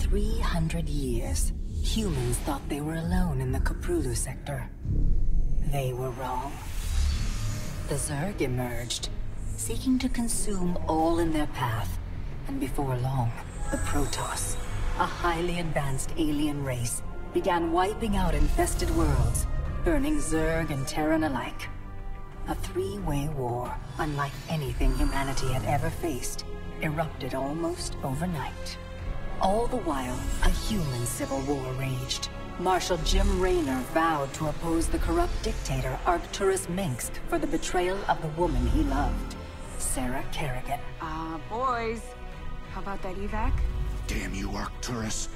300 years, humans thought they were alone in the Koprulu sector. They were wrong. The Zerg emerged, seeking to consume all in their path, and before long, the Protoss, a highly advanced alien race, began wiping out infested worlds, burning Zerg and Terran alike. A three-way war, unlike anything humanity had ever faced, erupted almost overnight. All the while, a human civil war raged. Marshal Jim Raynor vowed to oppose the corrupt dictator Arcturus Mengsk for the betrayal of the woman he loved, Sarah Kerrigan. Boys, how about that evac? Damn you, Arcturus.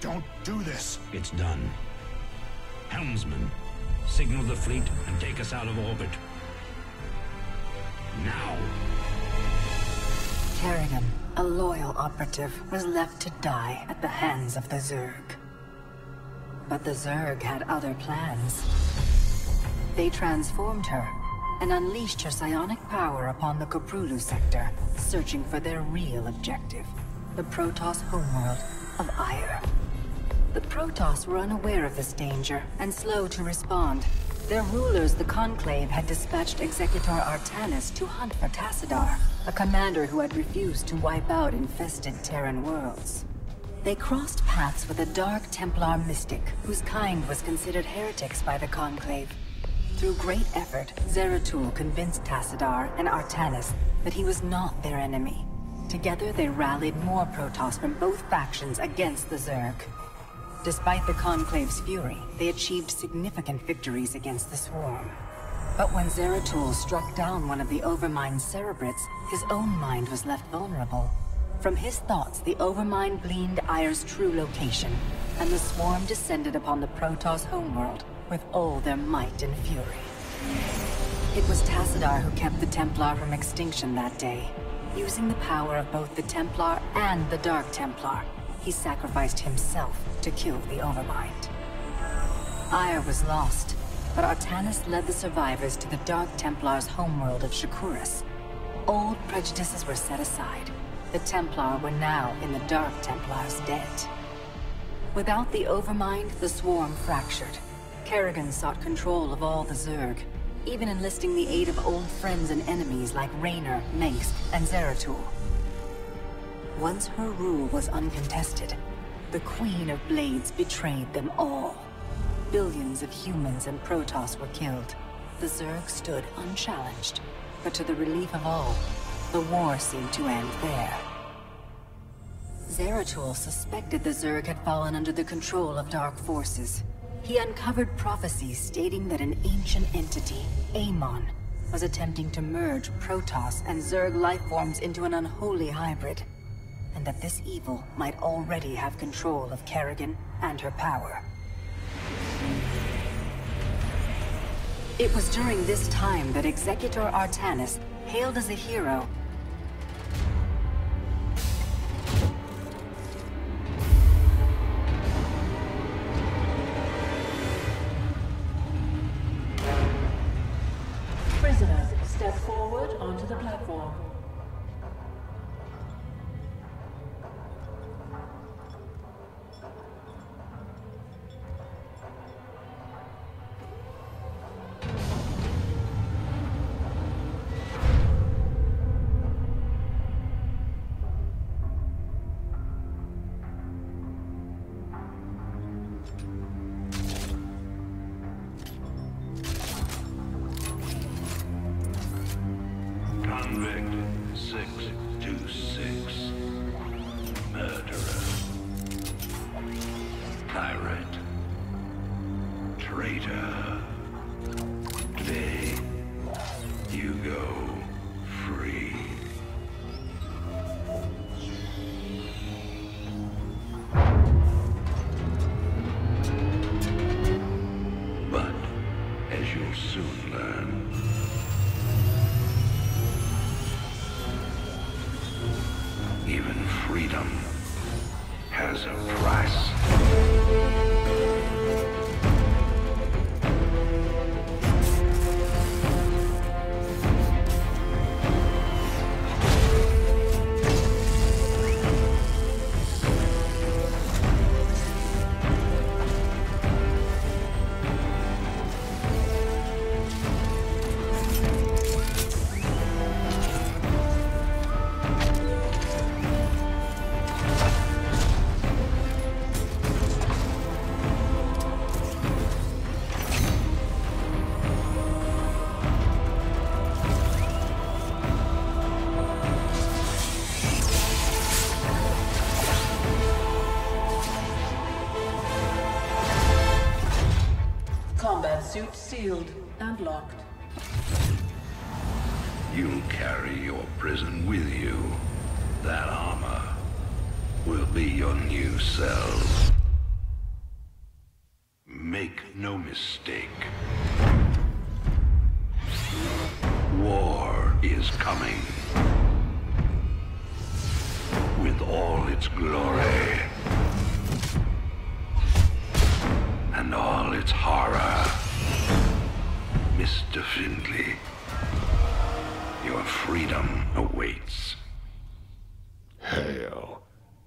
Don't do this. It's done. Helmsman, signal the fleet and take us out of orbit. Now! Kerrigan, a loyal operative, was left to die at the hands of the Zerg. But the Zerg had other plans. They transformed her and unleashed her psionic power upon the Koprulu sector, searching for their real objective, the Protoss homeworld of Aiur. The Protoss were unaware of this danger and slow to respond. Their rulers, the Conclave, had dispatched Executor Artanis to hunt for Tassadar, a commander who had refused to wipe out infested Terran worlds. They crossed paths with a Dark Templar mystic, whose kind was considered heretics by the Conclave. Through great effort, Zeratul convinced Tassadar and Artanis that he was not their enemy. Together they rallied more Protoss from both factions against the Zerg. Despite the Conclave's fury, they achieved significant victories against the Swarm. But when Zeratul struck down one of the Overmind's Cerebrits, his own mind was left vulnerable. From his thoughts, the Overmind gleaned Aier's true location, and the Swarm descended upon the Protoss homeworld with all their might and fury. It was Tassadar who kept the Templar from extinction that day. Using the power of both the Templar and the Dark Templar, he sacrificed himself to kill the Overmind. Aiur was lost, but Artanis led the survivors to the Dark Templar's homeworld of Shakuras. Old prejudices were set aside. The Templar were now in the Dark Templar's debt. Without the Overmind, the Swarm fractured. Kerrigan sought control of all the Zerg, even enlisting the aid of old friends and enemies like Raynor, Mengsk, and Zeratul. Once her rule was uncontested, the Queen of Blades betrayed them all. Billions of humans and Protoss were killed. The Zerg stood unchallenged, but to the relief of all, the war seemed to end there. Zeratul suspected the Zerg had fallen under the control of dark forces. He uncovered prophecies stating that an ancient entity, Amon, was attempting to merge Protoss and Zerg lifeforms into an unholy hybrid, and that this evil might already have control of Kerrigan and her power. It was during this time that Executor Artanis, hailed as a hero, prisoners, step forward onto the platform. Convict 626. Murderer. Pirate. Traitor. Today, you go free. But, as you'll soon learn, even freedom has a price. Suit sealed and locked. You'll carry your prison with you. That armor will be your new cell. Make no mistake. War is coming. With all its glory. And all its horror. Mr. Findlay, your freedom awaits. Hell,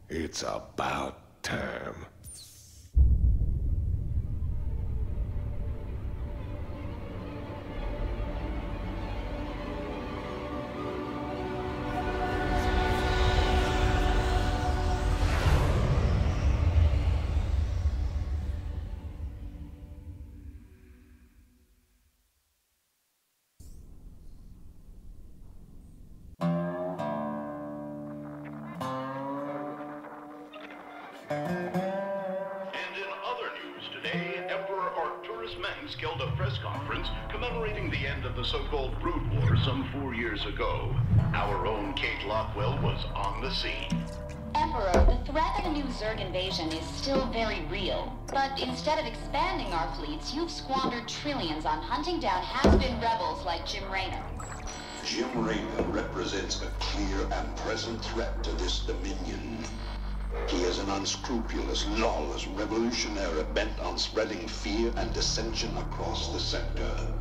it's about time. Held a press conference commemorating the end of the so-called Brood War some 4 years ago. Our own Kate Lockwell was on the scene. Emperor, the threat of a new Zerg invasion is still very real. But instead of expanding our fleets, you've squandered trillions on hunting down has-been rebels like Jim Raynor. Jim Raynor represents a clear and present threat to this Dominion. He is an unscrupulous, lawless revolutionary bent on spreading fear and dissension across the sector.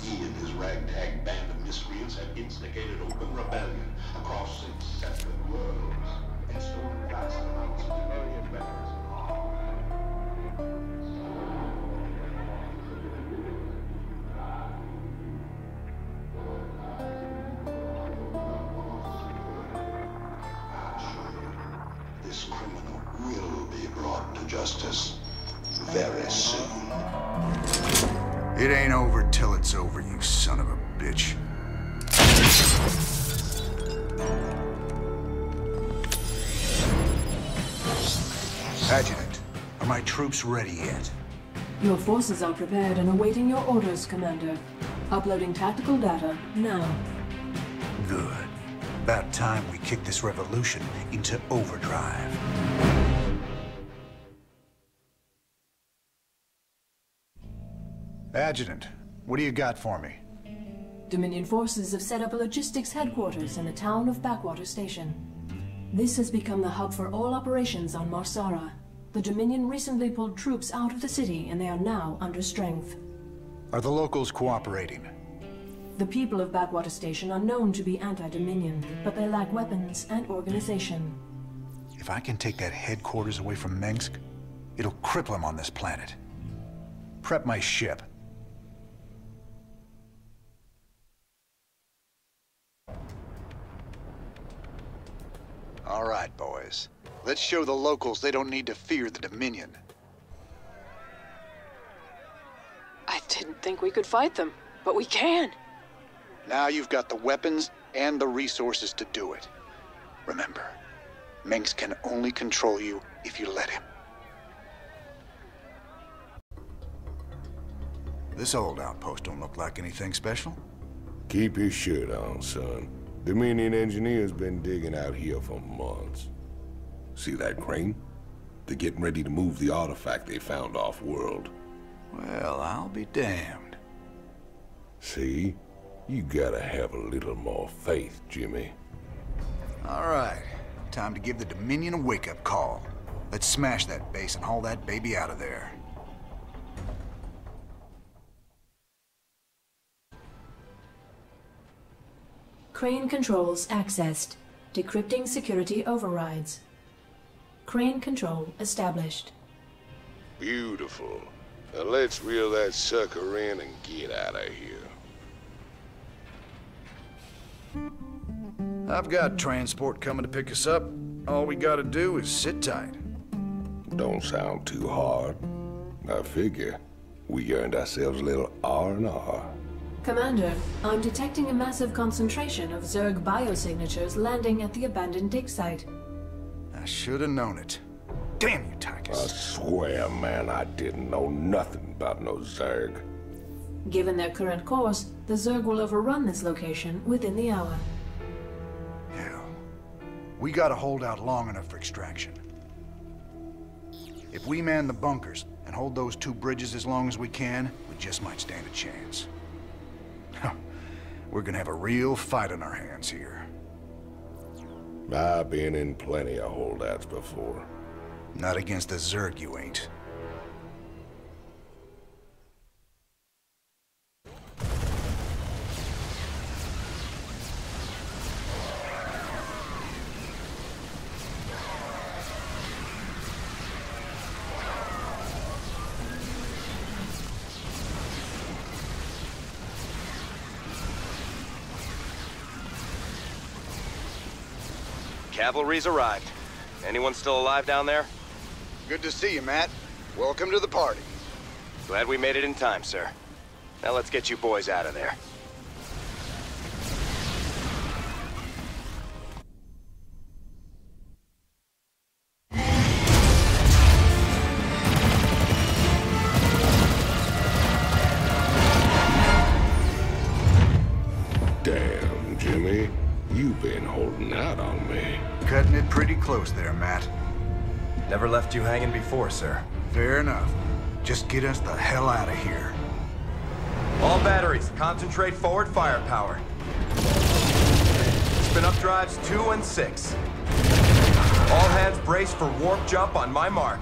He and his ragtag band of miscreants have instigated open rebellion across 6 separate worlds and stolen vast amounts of civilian weapons and arms. This criminal will be brought to justice very soon. It ain't over till it's over, you son of a bitch. Adjutant, are my troops ready yet? Your forces are prepared and awaiting your orders, Commander. Uploading tactical data now. Good. About time we kick this revolution into overdrive. Adjutant, what do you got for me? Dominion forces have set up a logistics headquarters in the town of Backwater Station. This has become the hub for all operations on Marsara. The Dominion recently pulled troops out of the city and they are now under strength. Are the locals cooperating? The people of Backwater Station are known to be anti-Dominion, but they lack weapons and organization. If I can take that headquarters away from Mengsk, it'll cripple him on this planet. Prep my ship. All right, boys. Let's show the locals they don't need to fear the Dominion. I didn't think we could fight them, but we can. Now you've got the weapons and the resources to do it. Remember, Mengsk can only control you if you let him. This old outpost don't look like anything special. Keep your shirt on, son. Dominion engineers been digging out here for months. See that crane? They're getting ready to move the artifact they found off-world. Well, I'll be damned. See? You gotta have a little more faith, Jimmy. All right. Time to give the Dominion a wake-up call. Let's smash that base and haul that baby out of there. Crane controls accessed. Decrypting security overrides. Crane control established. Beautiful. Now let's reel that sucker in and get out of here. I've got transport coming to pick us up. All we gotta do is sit tight. Don't sound too hard. I figure we earned ourselves a little R&R. Commander, I'm detecting a massive concentration of Zerg biosignatures landing at the abandoned dig site. I should have known it. Damn you, I Tychus. swear, man, I didn't know nothing about no Zerg. Given their current course, the Zerg will overrun this location within the hour. Hell. We gotta hold out long enough for extraction. If we man the bunkers and hold those 2 bridges as long as we can, we just might stand a chance. We're gonna have a real fight on our hands here. I've been in plenty of holdouts before. Not against the Zerg, you ain't. Cavalry's arrived. Anyone still alive down there? Good to see you, Matt. Welcome to the party. Glad we made it in time, sir. Now let's get you boys out of there. Damn, Jimmy. You've been holding out on me. Cutting it pretty close there, Matt. Never left you hanging before, sir. Fair enough. Just get us the hell out of here. All batteries, concentrate forward firepower. Spin up drives 2 and 6. All hands brace for warp jump on my mark.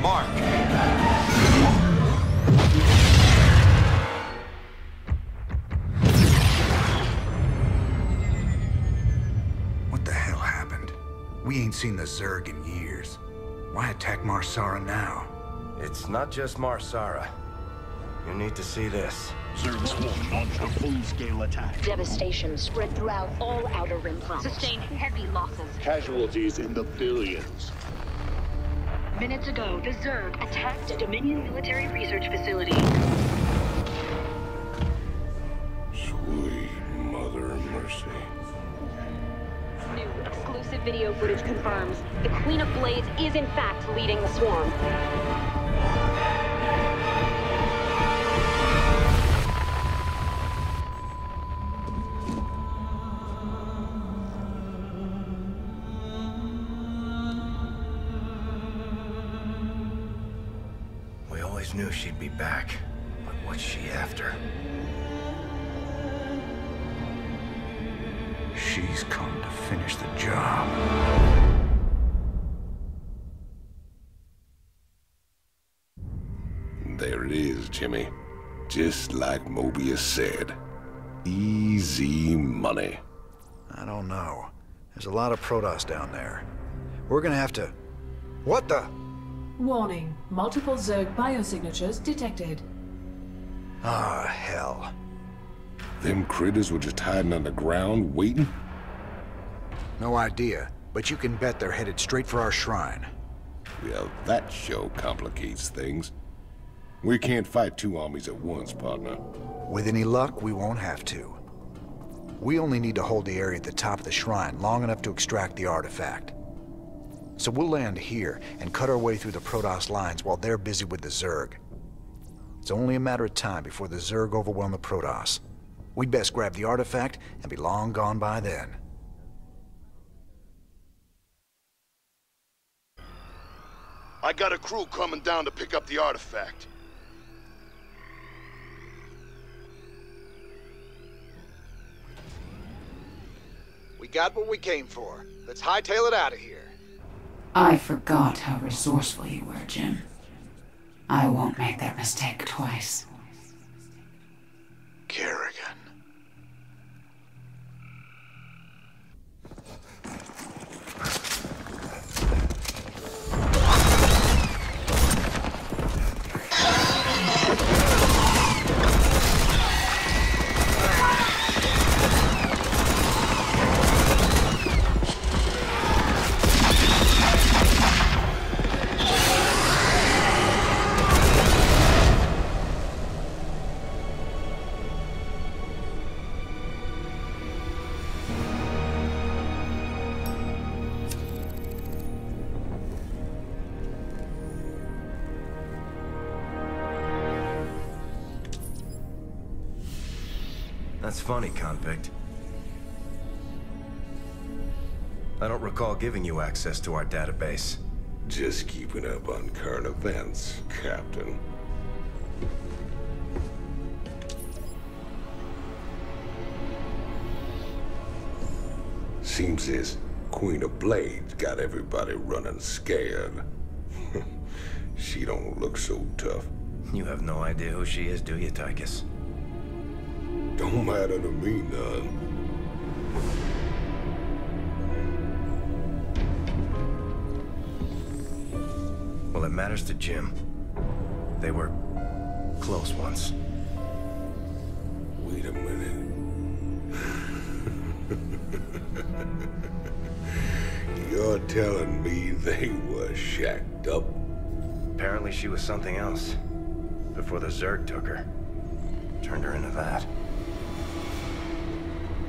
Mark. We ain't seen the Zerg in years. Why attack Marsara now? It's not just Marsara. You need to see this. Zerg Swarm launched a full-scale attack. Devastation spread throughout all Outer Rim planets. Sustained heavy losses. Casualties in the billions. Minutes ago, the Zerg attacked a Dominion military research facility. Sweet Mother of Mercy. New exclusive video footage confirms the Queen of Blades is in fact leading the swarm. We always knew she'd be back, but what's she after? She's come to finish the job. There it is, Jimmy. Just like Mobius said. Easy money. I don't know. There's a lot of Protoss down there. We're gonna have to... What the? Warning. Multiple Zerg biosignatures detected. Ah, hell. Them critters were just hiding underground, waiting? No idea, but you can bet they're headed straight for our shrine. Well, that sure complicates things. We can't fight 2 armies at once, partner. With any luck, we won't have to. We only need to hold the area at the top of the shrine long enough to extract the artifact. So we'll land here and cut our way through the Protoss lines while they're busy with the Zerg. It's only a matter of time before the Zerg overwhelm the Protoss. We'd best grab the artifact and be long gone by then. I got a crew coming down to pick up the artifact. We got what we came for. Let's hightail it out of here. I forgot how resourceful you were, Jim. I won't make that mistake twice. Kerrigan. That's funny, convict. I don't recall giving you access to our database. Just keeping up on current events, Captain. Seems this Queen of Blades got everybody running scared. She don't look so tough. You have no idea who she is, do you, Tychus? Don't matter to me none. Well, it matters to Jim. They were close once. Wait a minute. You're telling me they were shacked up? Apparently she was something else. Before the Zerg took her. Turned her into that.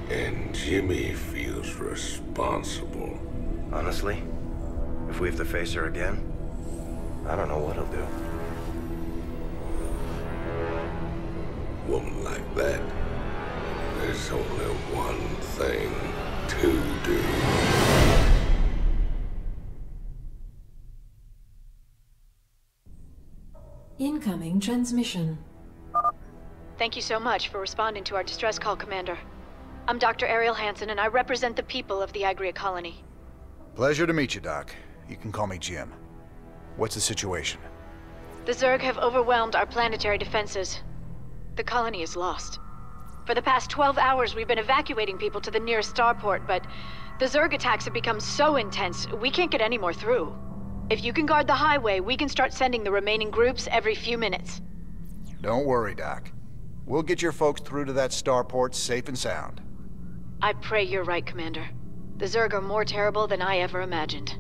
And Jimmy feels responsible. Honestly, if we have to face her again, I don't know what he'll do. Woman like that, there's only one thing to do. Incoming transmission. Thank you so much for responding to our distress call, Commander. I'm Dr. Ariel Hansen, and I represent the people of the Agria colony. Pleasure to meet you, Doc. You can call me Jim. What's the situation? The Zerg have overwhelmed our planetary defenses. The colony is lost. For the past 12 hours, we've been evacuating people to the nearest starport, but the Zerg attacks have become so intense, we can't get any more through. If you can guard the highway, we can start sending the remaining groups every few minutes. Don't worry, Doc. We'll get your folks through to that starport safe and sound. I pray you're right, Commander. The Zerg are more terrible than I ever imagined.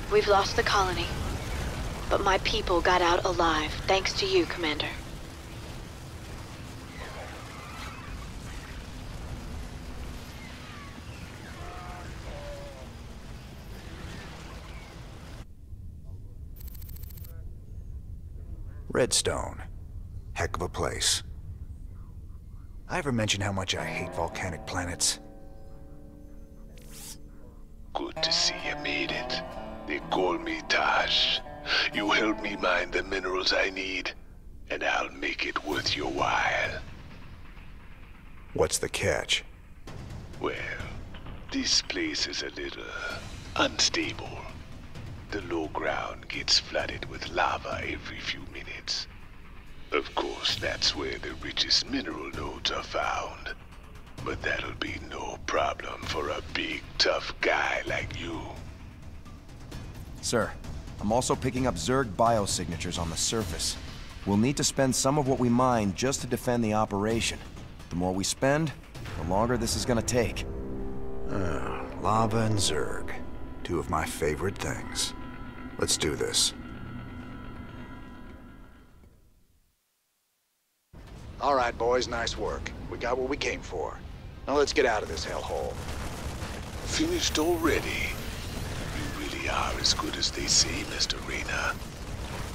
We've lost the colony, but my people got out alive, thanks to you, Commander. Redstone. Heck of a place. I ever mention how much I hate volcanic planets? Good to see you made it. They call me Taj. You help me mine the minerals I need, and I'll make it worth your while. What's the catch? Well, this place is a little unstable. The low ground gets flooded with lava every few minutes. Of course, that's where the richest mineral nodes are found. But that'll be no problem for a big, tough guy like you. Sir, I'm also picking up Zerg biosignatures on the surface. We'll need to spend some of what we mine just to defend the operation. The more we spend, the longer this is gonna take. Lava and Zerg. Two of my favorite things. Let's do this. All right, boys, nice work. We got what we came for. Now let's get out of this hellhole. Finished already? You really are as good as they say, Mr. Rayner.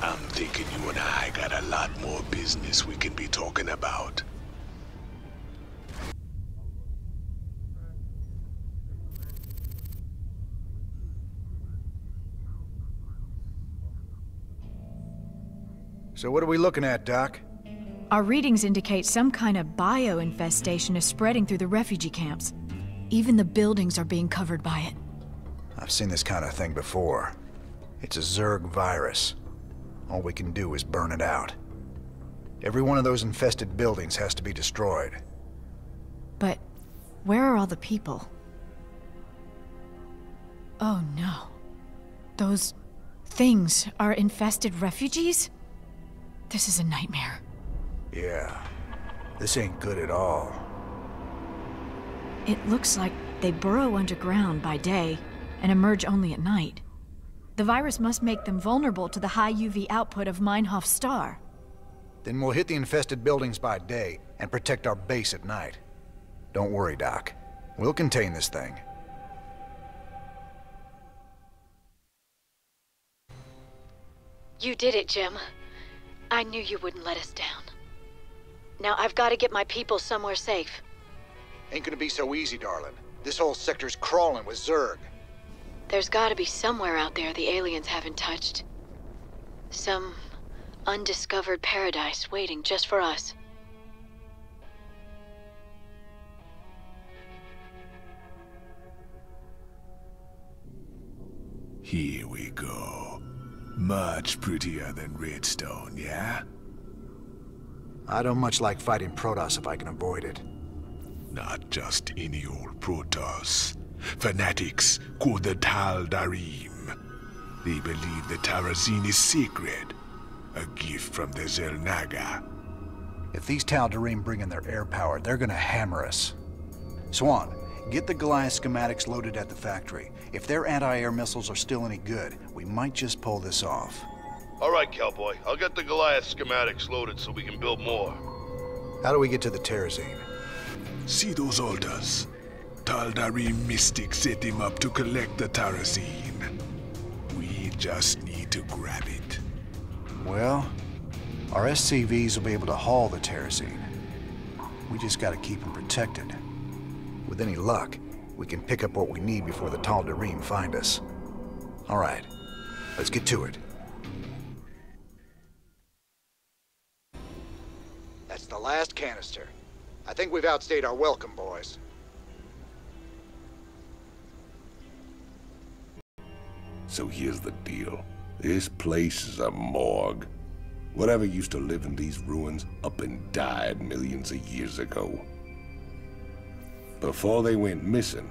I'm thinking you and I got a lot more business we can be talking about. So what are we looking at, Doc? Our readings indicate some kind of bio-infestation is spreading through the refugee camps. Even the buildings are being covered by it. I've seen this kind of thing before. It's a Zerg virus. All we can do is burn it out. Every one of those infested buildings has to be destroyed. But where are all the people? Oh no. Those things are infested refugees? This is a nightmare. Yeah. This ain't good at all. It looks like they burrow underground by day and emerge only at night. The virus must make them vulnerable to the high UV output of Meinhof Star. Then we'll hit the infested buildings by day and protect our base at night. Don't worry, Doc. We'll contain this thing. You did it, Jim. I knew you wouldn't let us down. Now I've got to get my people somewhere safe. Ain't gonna be so easy, darling. This whole sector's crawling with Zerg. There's got to be somewhere out there the aliens haven't touched. Some undiscovered paradise waiting just for us. Here we go. Much prettier than Redstone, yeah? I don't much like fighting Protoss if I can avoid it. Not just any old Protoss. Fanatics called the Tal'Darim. They believe the Terrazine is sacred. A gift from the Xel'Naga. If these Tal'Darim bring in their air power, they're gonna hammer us. Swan, get the Goliath schematics loaded at the factory. If their anti-air missiles are still any good, we might just pull this off. All right, cowboy. I'll get the Goliath schematics loaded so we can build more. How do we get to the Terrazine? See those altars? Tal'Darim mystics set them up to collect the Terrazine. We just need to grab it. Well, our SCVs will be able to haul the Terrazine. We just gotta keep them protected. With any luck, we can pick up what we need before the Tal'Darim find us. All right, let's get to it. That's the last canister. I think we've outstayed our welcome, boys. So here's the deal. This place is a morgue. Whatever used to live in these ruins up and died millions of years ago. Before they went missing,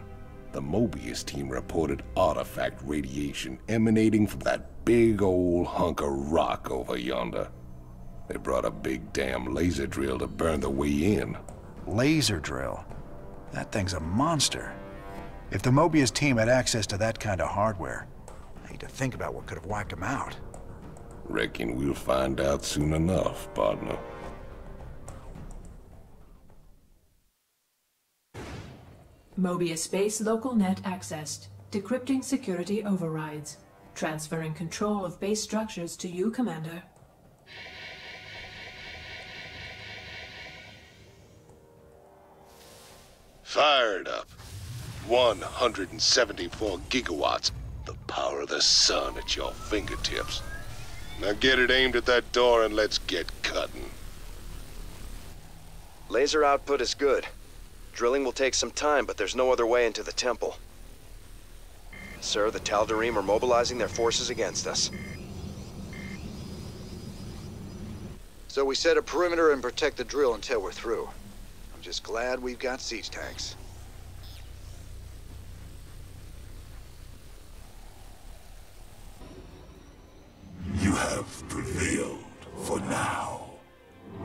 the Mobius team reported artifact radiation emanating from that big old hunk of rock over yonder. They brought a big damn laser drill to burn the way in. Laser drill? That thing's a monster. If the Mobius team had access to that kind of hardware, I hate to think about what could have wiped them out. Reckon we'll find out soon enough, partner. Mobius base local net accessed. Decrypting security overrides. Transferring control of base structures to you, Commander. Fired up. 174 gigawatts. The power of the sun at your fingertips. Now get it aimed at that door and let's get cutting. Laser output is good. Drilling will take some time, but there's no other way into the temple. Sir, the Tal'Darim are mobilizing their forces against us. So we set a perimeter and protect the drill until we're through. I'm just glad we've got siege tanks. You have prevailed for now.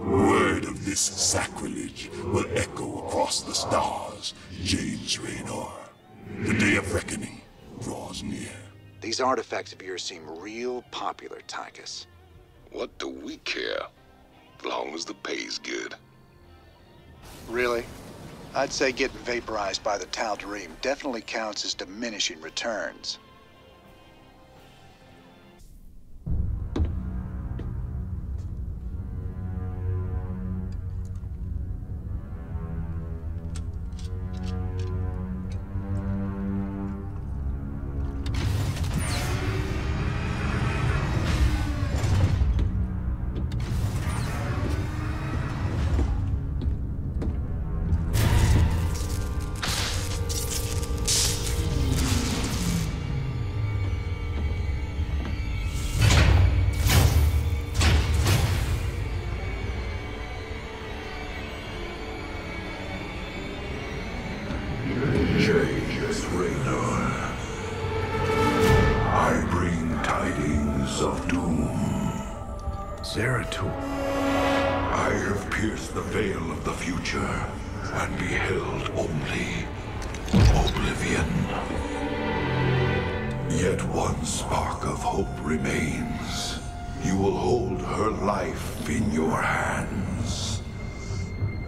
Word of this sacrilege will echo across the stars, James Raynor. The day of reckoning draws near. These artifacts of yours seem real popular, Tychus. What do we care? As long as the pay's good. Really? I'd say getting vaporized by the Tal'Darim definitely counts as diminishing returns. James Raynor. I bring tidings of doom. Zeratul. I have pierced the veil of the future and beheld only oblivion. Yet one spark of hope remains. You will hold her life in your hands.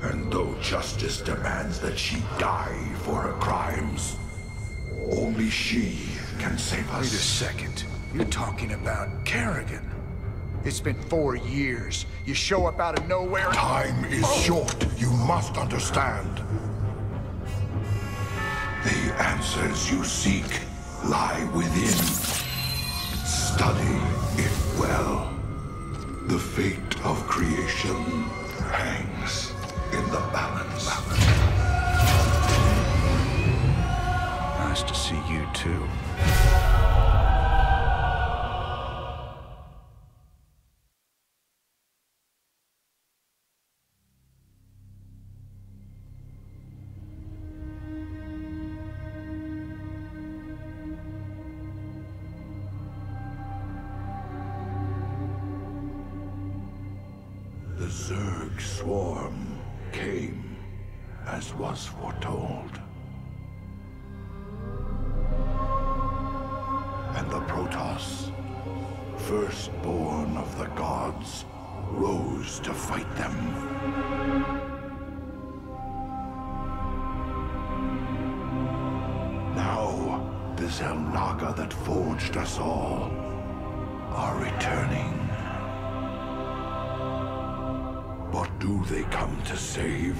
And though justice demands that she die for her crimes, only she can save us. Wait a second. You're talking about Kerrigan. It's been 4 years. You show up out of nowhere. Time is short. You must understand. The answers you seek lie within. Study it well. The fate of creation hangs in the balance. Nice to see you too. The Zerg swarm came as was foretold. And the Protoss, firstborn of the gods, rose to fight them. Now, the Xel'Naga that forged us all are returning. What do they come to save?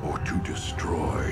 Or to destroy?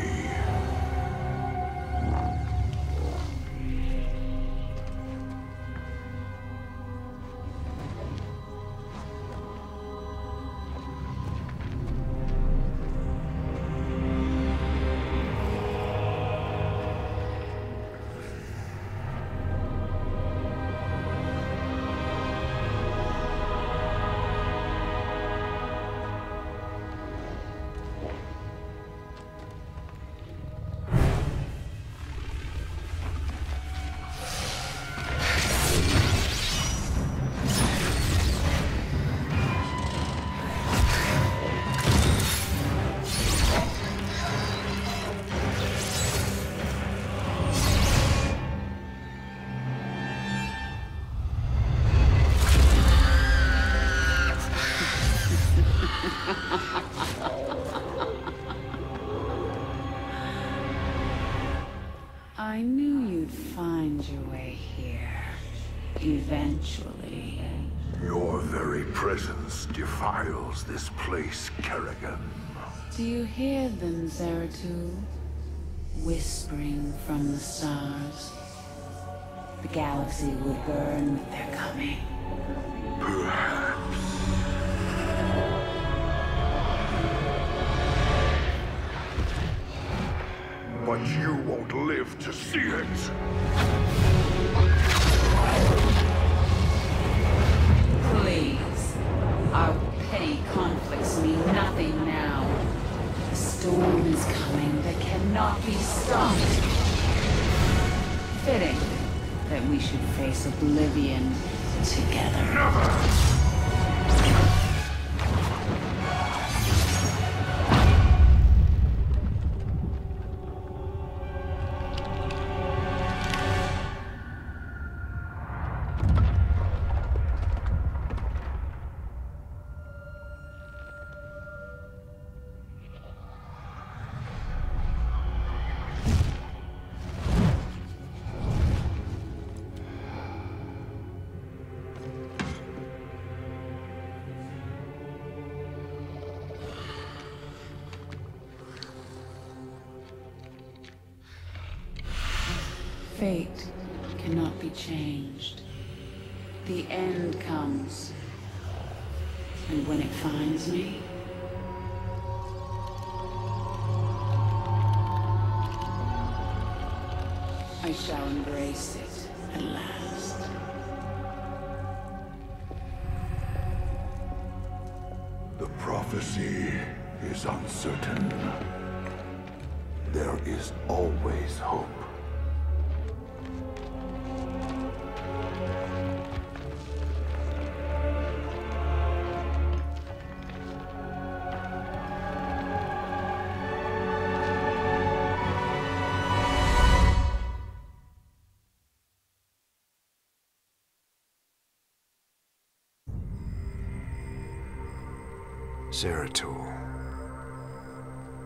I knew you'd find your way here. Eventually. Your very presence defiles this place, Kerrigan. Do you hear them, Zeratul? Whispering from the stars. The galaxy will burn with their coming. Perhaps. But you won't live to see it. Please. Our petty conflicts mean nothing now. The storm is coming that cannot be stopped. Fitting that we should face oblivion together. Never! Fate cannot be changed. The end comes. And when it finds me, I shall embrace it at last. The prophecy is uncertain. There is always hope. Zeratul.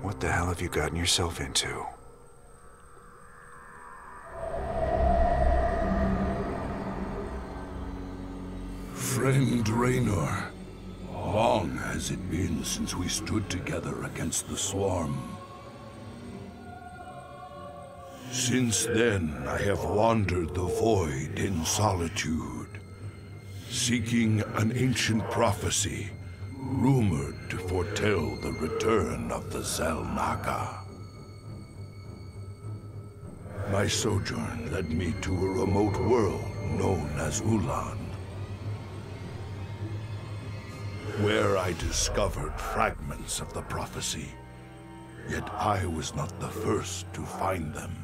What the hell have you gotten yourself into? Friend Raynor, long has it been since we stood together against the Swarm. Since then, I have wandered the void in solitude, seeking an ancient prophecy, rumored to foretell the return of the Xel'Naga. My sojourn led me to a remote world known as Ulan, where I discovered fragments of the prophecy, yet I was not the first to find them.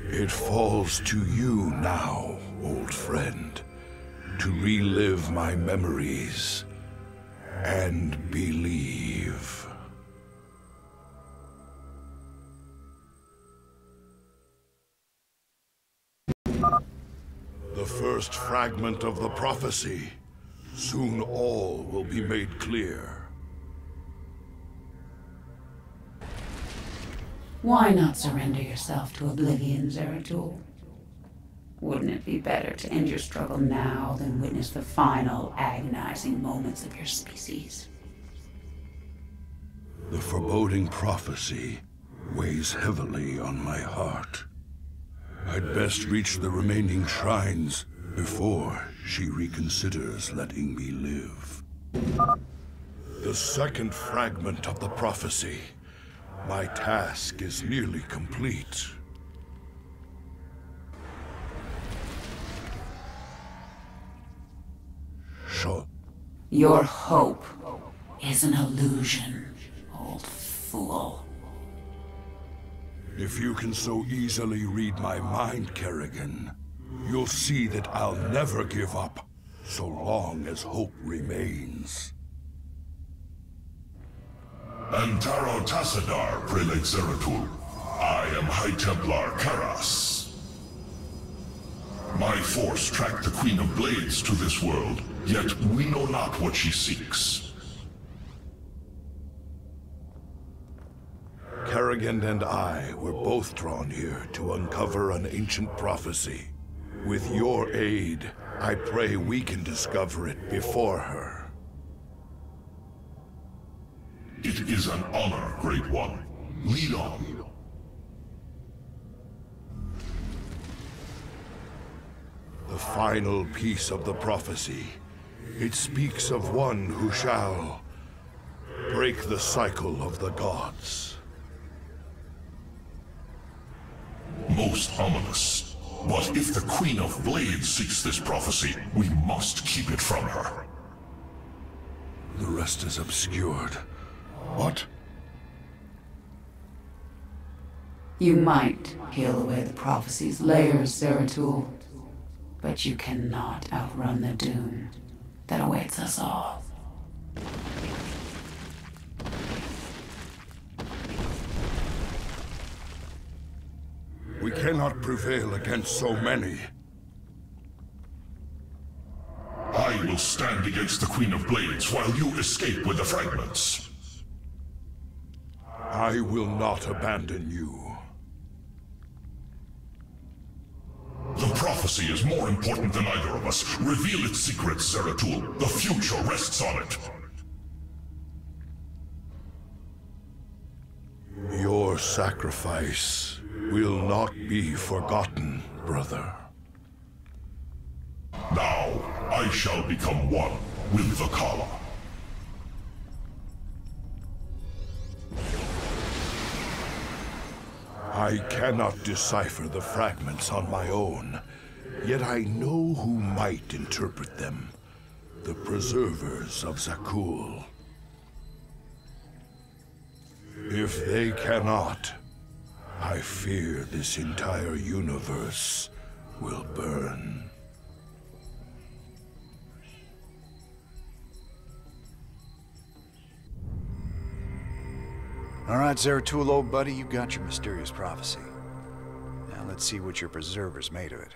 It falls to you now, old friend, to relive my memories and believe. The first fragment of the prophecy. Soon all will be made clear. Why not surrender yourself to oblivion, Zeratul? Wouldn't it be better to end your struggle now than witness the final, agonizing moments of your species? The foreboding prophecy weighs heavily on my heart. I'd best reach the remaining shrines before she reconsiders letting me live. The second fragment of the prophecy. My task is nearly complete. Sure. Your hope is an illusion, old fool. If you can so easily read my mind, Kerrigan, you'll see that I'll never give up, so long as hope remains. Antaro Tassadar, Prelate Zeratul. I am High Templar Karas. My force tracked the Queen of Blades to this world, yet we know not what she seeks. Kerrigan and I were both drawn here to uncover an ancient prophecy. With your aid, I pray we can discover it before her. It is an honor, Great One. Lead on. The final piece of the prophecy. It speaks of one who shall break the cycle of the gods. Most ominous. But if the Queen of Blades seeks this prophecy, we must keep it from her. The rest is obscured. What? You might peel away the prophecy's layers, Zeratul, but you cannot outrun the doom that awaits us all. We cannot prevail against so many. I will stand against the Queen of Blades while you escape with the fragments. I will not abandon you. The prophecy is more important than either of us. Reveal its secrets, Zeratul. The future rests on it. Your sacrifice will not be forgotten, brother. Now, I shall become one with the Khala. I cannot decipher the fragments on my own, yet I know who might interpret them. The preservers of Zakuul. If they cannot, I fear this entire universe will burn. All right, Zeratul, old buddy, you got your mysterious prophecy. Now let's see what your preservers made of it.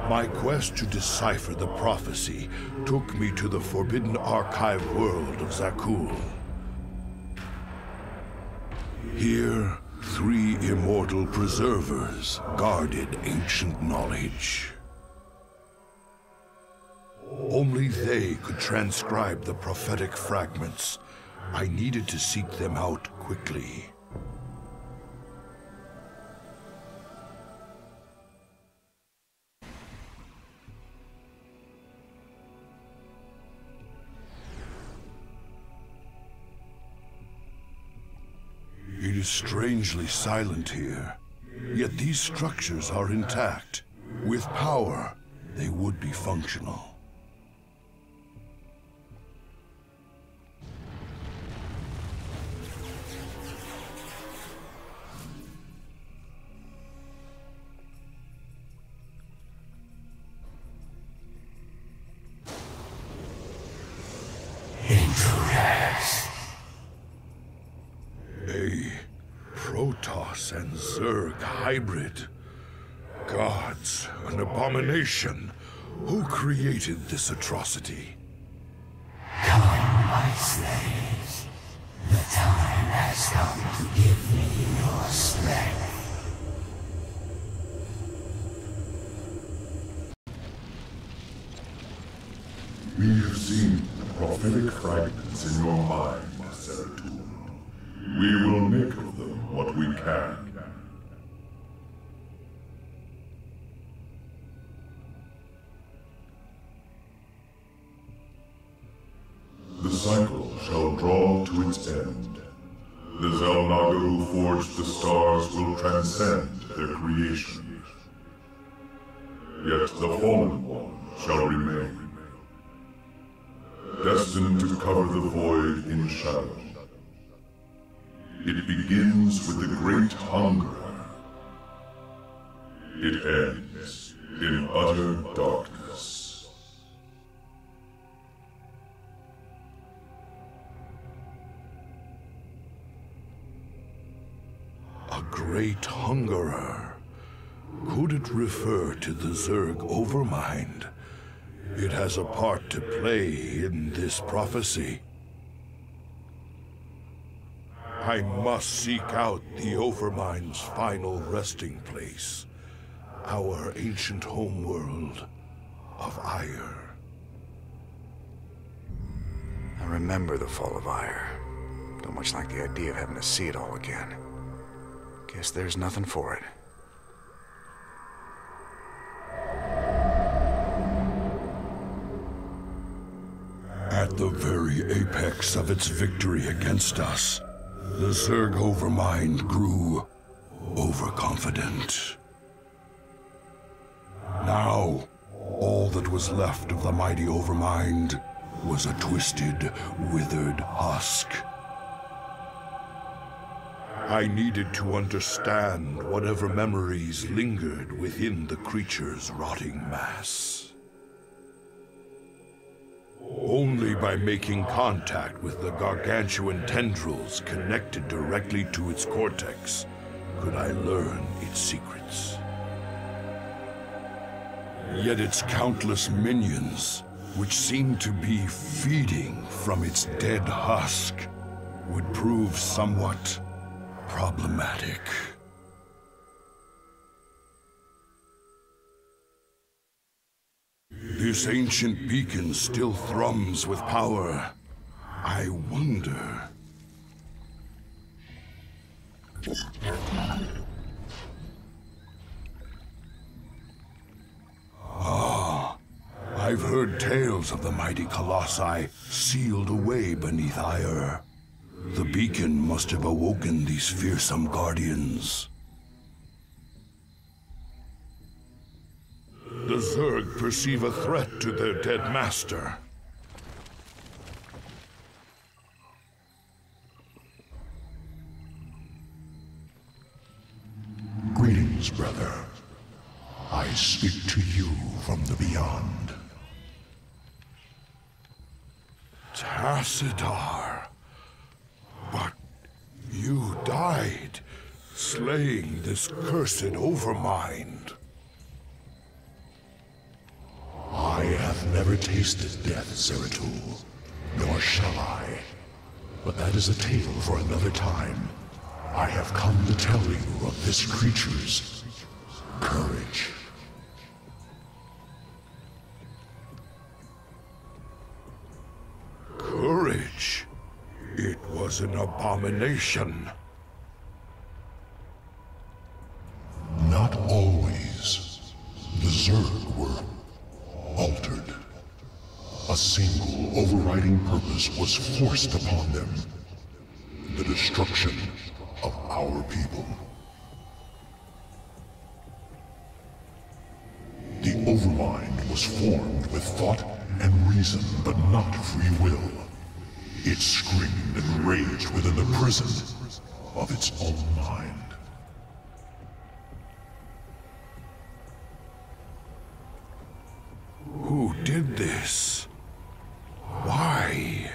My quest to decipher the prophecy took me to the forbidden archive world of Zakuul. Here, 3 immortal preservers guarded ancient knowledge. Only they could transcribe the prophetic fragments. I needed to seek them out quickly. It is strangely silent here, yet these structures are intact. With power, they would be functional. Intruders. A Protoss and Zerg hybrid. Gods, an abomination. Who created this atrocity? Come, my slaves. The time has come to give me your strength. We have seen the prophetic fragments in your mind, Zeratul. We will make of them what we can. The cycle shall draw to its end. The Xel'Naga who forged the stars will transcend their creation. Yet the Fallen One shall remain, destined to cover the void in shadow. It begins with the Great Hunger. It ends in utter darkness. A Great Hungerer. Could it refer to the Zerg Overmind? It has a part to play in this prophecy. I must seek out the Overmind's final resting place, our ancient homeworld of Aiur. I remember the fall of Aiur. Don't much like the idea of having to see it all again. Guess there's nothing for it. At the very apex of its victory against us, the Zerg Overmind grew overconfident. Now, all that was left of the mighty Overmind was a twisted, withered husk. I needed to understand whatever memories lingered within the creature's rotting mass. Only by making contact with the gargantuan tendrils connected directly to its cortex could I learn its secrets. Yet its countless minions, which seemed to be feeding from its dead husk, would prove somewhat problematic. This ancient beacon still thrums with power. I wonder... Ah, I've heard tales of the mighty Colossi sealed away beneath Aiur. The beacon must have awoken these fearsome guardians. The Zerg perceive a threat to their dead master. Greetings, brother. I speak to you from the beyond. Tassadar. But you died, slaying this cursed Overmind. I have never tasted death, Zeratul, nor shall I. But that is a tale for another time. I have come to tell you of this creature's courage. Courage? It was an abomination. Not always. The Zerg were altered. A single overriding purpose was forced upon them. The destruction of our people. The Overmind was formed with thought and reason, but not free will. It screamed and raged within the prison of its own mind. Who did this? Why?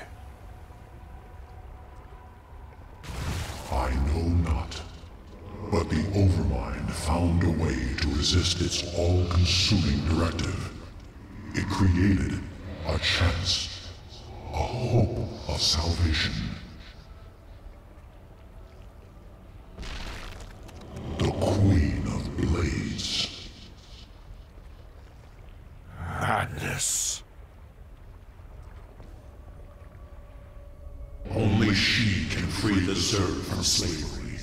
I know not. But the Overmind found a way to resist its all-consuming directive. It created a chance, a hope of salvation. The Queen of Blades. Madness. Only she can free the Zerg from slavery,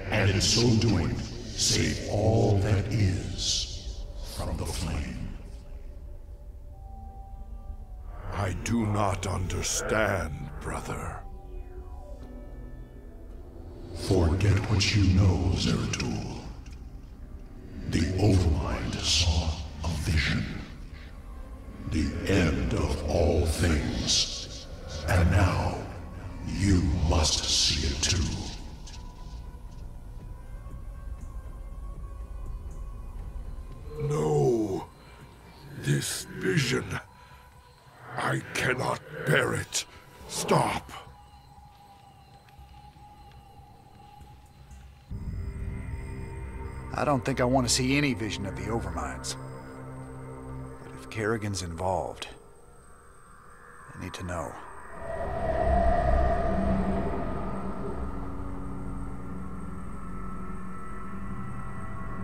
and in so doing, save all that is from the flame. I do not understand, brother. Forget what you know, Zeratul. The Overmind saw a vision. The end of all things. And now, you must see it too. No. This vision. I cannot bear it. Stop. I don't think I want to see any vision of the Overminds. But if Kerrigan's involved, I need to know.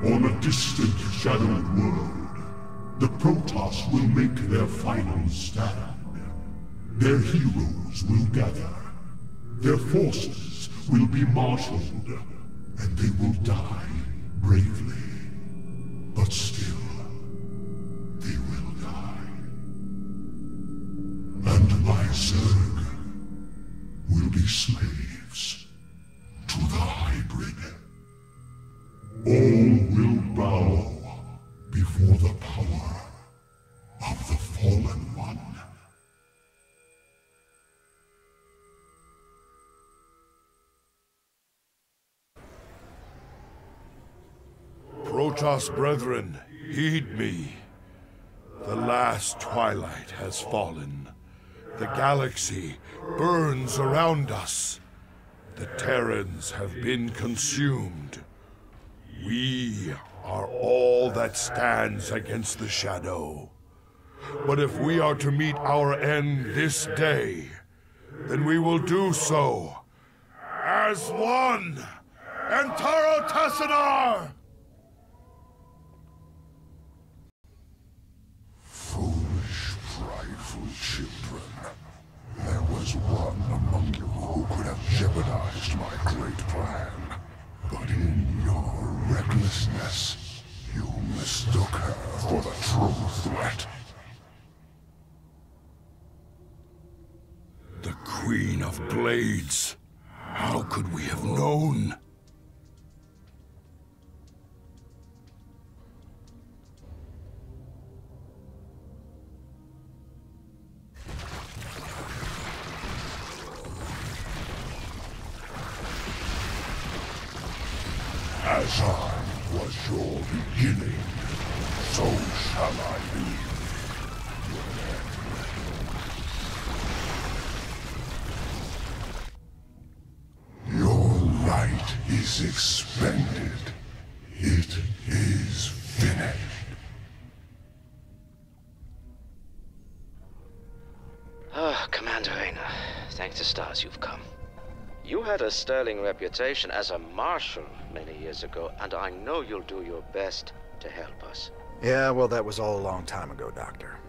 On a distant, shadowed world, the Protoss will make their final stand. Their heroes will gather. Their forces will be marshaled, and they will die bravely. But still, they will die. And my Zerg will be slaves to the hybrid. All will bow before the power of the Fallen One. Protoss brethren, heed me. The last twilight has fallen. The galaxy burns around us. The Terrans have been consumed. We are all that stands against the Shadow. But if we are to meet our end this day, then we will do so as one. Antaro Tassadar! Foolish, prideful children. There was one among you who could have jeopardized my great plan. But in your recklessness, you mistook her for the true threat. The Queen of Blades. How could we have known? As I was your beginning, so shall I be. Your light is expended. It is finished. Commander Reyna, thanks to stars you've come. You had a sterling reputation as a marshal many years ago, and I know you'll do your best to help us. Yeah, well, that was all a long time ago, Doctor.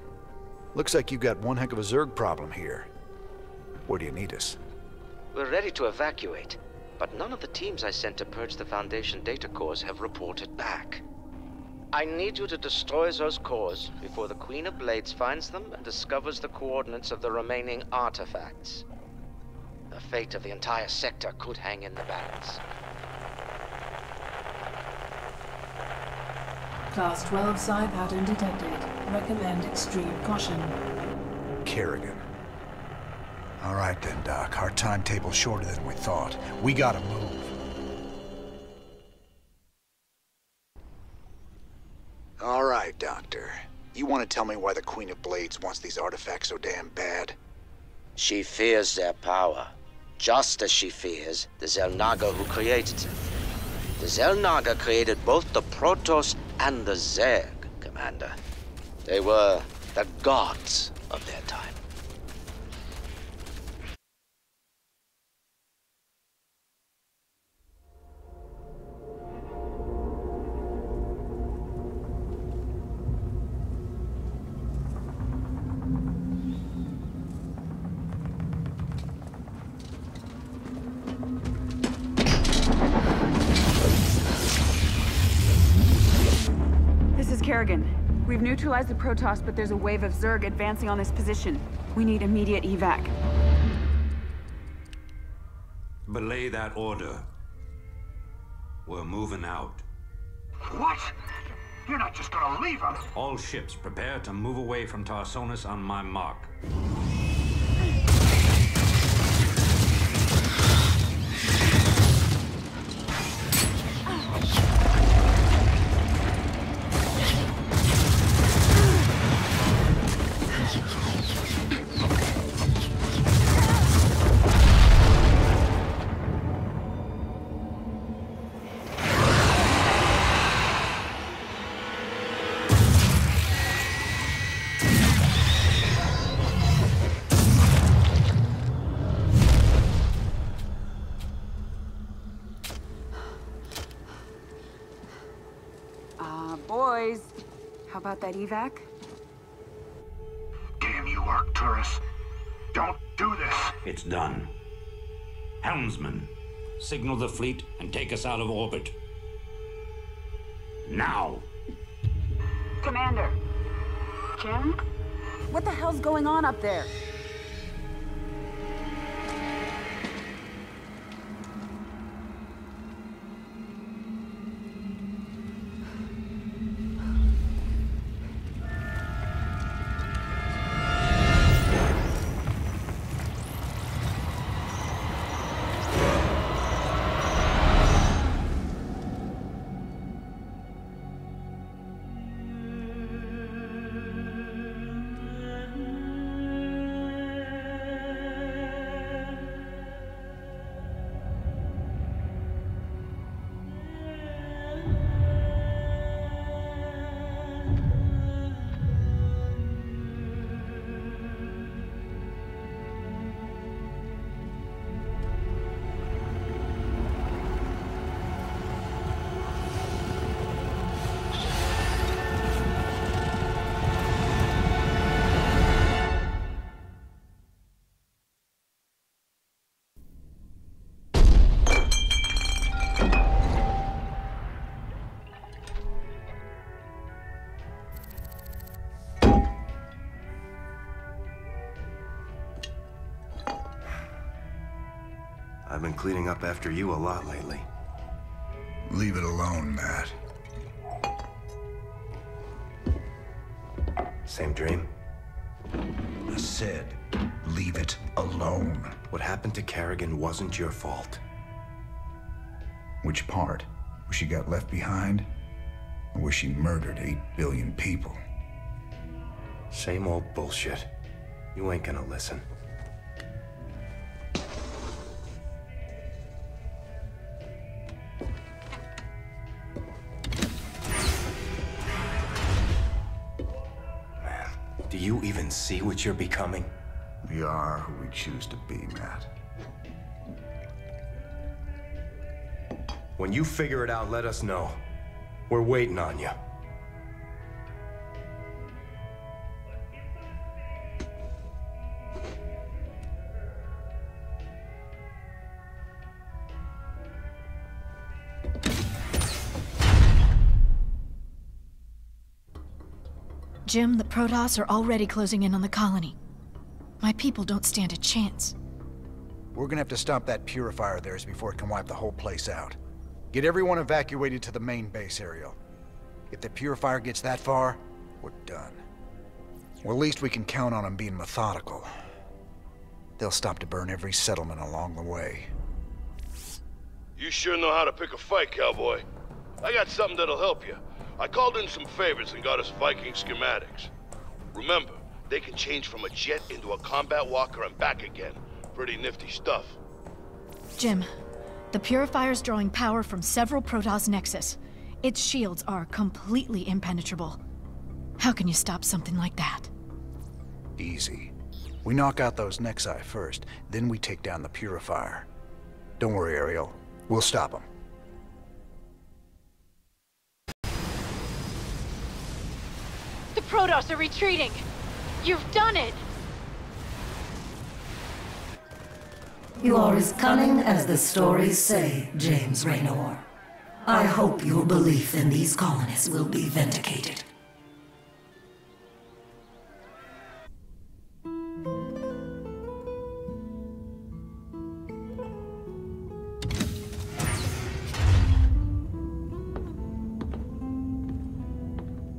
Looks like you got one heck of a Zerg problem here. Where do you need us? We're ready to evacuate, but none of the teams I sent to purge the Foundation data cores have reported back. I need you to destroy those cores before the Queen of Blades finds them and discovers the coordinates of the remaining artifacts. The fate of the entire sector could hang in the balance. Class 12 psi pattern detected. Recommend extreme caution. Kerrigan. All right then, Doc. Our timetable's shorter than we thought. We gotta move. All right, Doctor. You want to tell me why the Queen of Blades wants these artifacts so damn bad? She fears their power, just as she fears the Xel'Naga who created them. The Xel'Naga created both the Protoss and the Zerg, Commander. They were the gods of their time. Kerrigan, we've neutralized the Protoss, but there's a wave of Zerg advancing on this position. We need immediate evac. Belay that order. We're moving out. What? You're not just gonna leave us? All ships prepare to move away from Tarsonis on my mark. Boys, how about that evac? Damn you, Arcturus. Don't do this. It's done. Helmsman, signal the fleet and take us out of orbit. Now! Commander. Kim? What the hell's going on up there? I've been cleaning up after you a lot lately. Leave it alone, Matt. Same dream? I said, leave it alone. What happened to Kerrigan wasn't your fault. Which part? Where she got left behind? Or where she murdered 8 billion people? Same old bullshit. You ain't gonna listen. Do you even see what you're becoming? We are who we choose to be, Matt. When you figure it out, let us know. We're waiting on you. Jim, the Protoss are already closing in on the colony. My people don't stand a chance. We're gonna have to stop that purifier of theirs before it can wipe the whole place out. Get everyone evacuated to the main base area. If the purifier gets that far, we're done. Well, at least we can count on them being methodical. They'll stop to burn every settlement along the way. You sure know how to pick a fight, cowboy. I got something that'll help you. I called in some favors and got us Viking schematics. Remember, they can change from a jet into a combat walker and back again. Pretty nifty stuff. Jim, the purifier's drawing power from several Protoss Nexus. Its shields are completely impenetrable. How can you stop something like that? Easy. We knock out those Nexi first, then we take down the purifier. Don't worry, Ariel. We'll stop them. The Protoss are retreating! You've done it! You are as cunning as the stories say, James Raynor. I hope your belief in these colonists will be vindicated.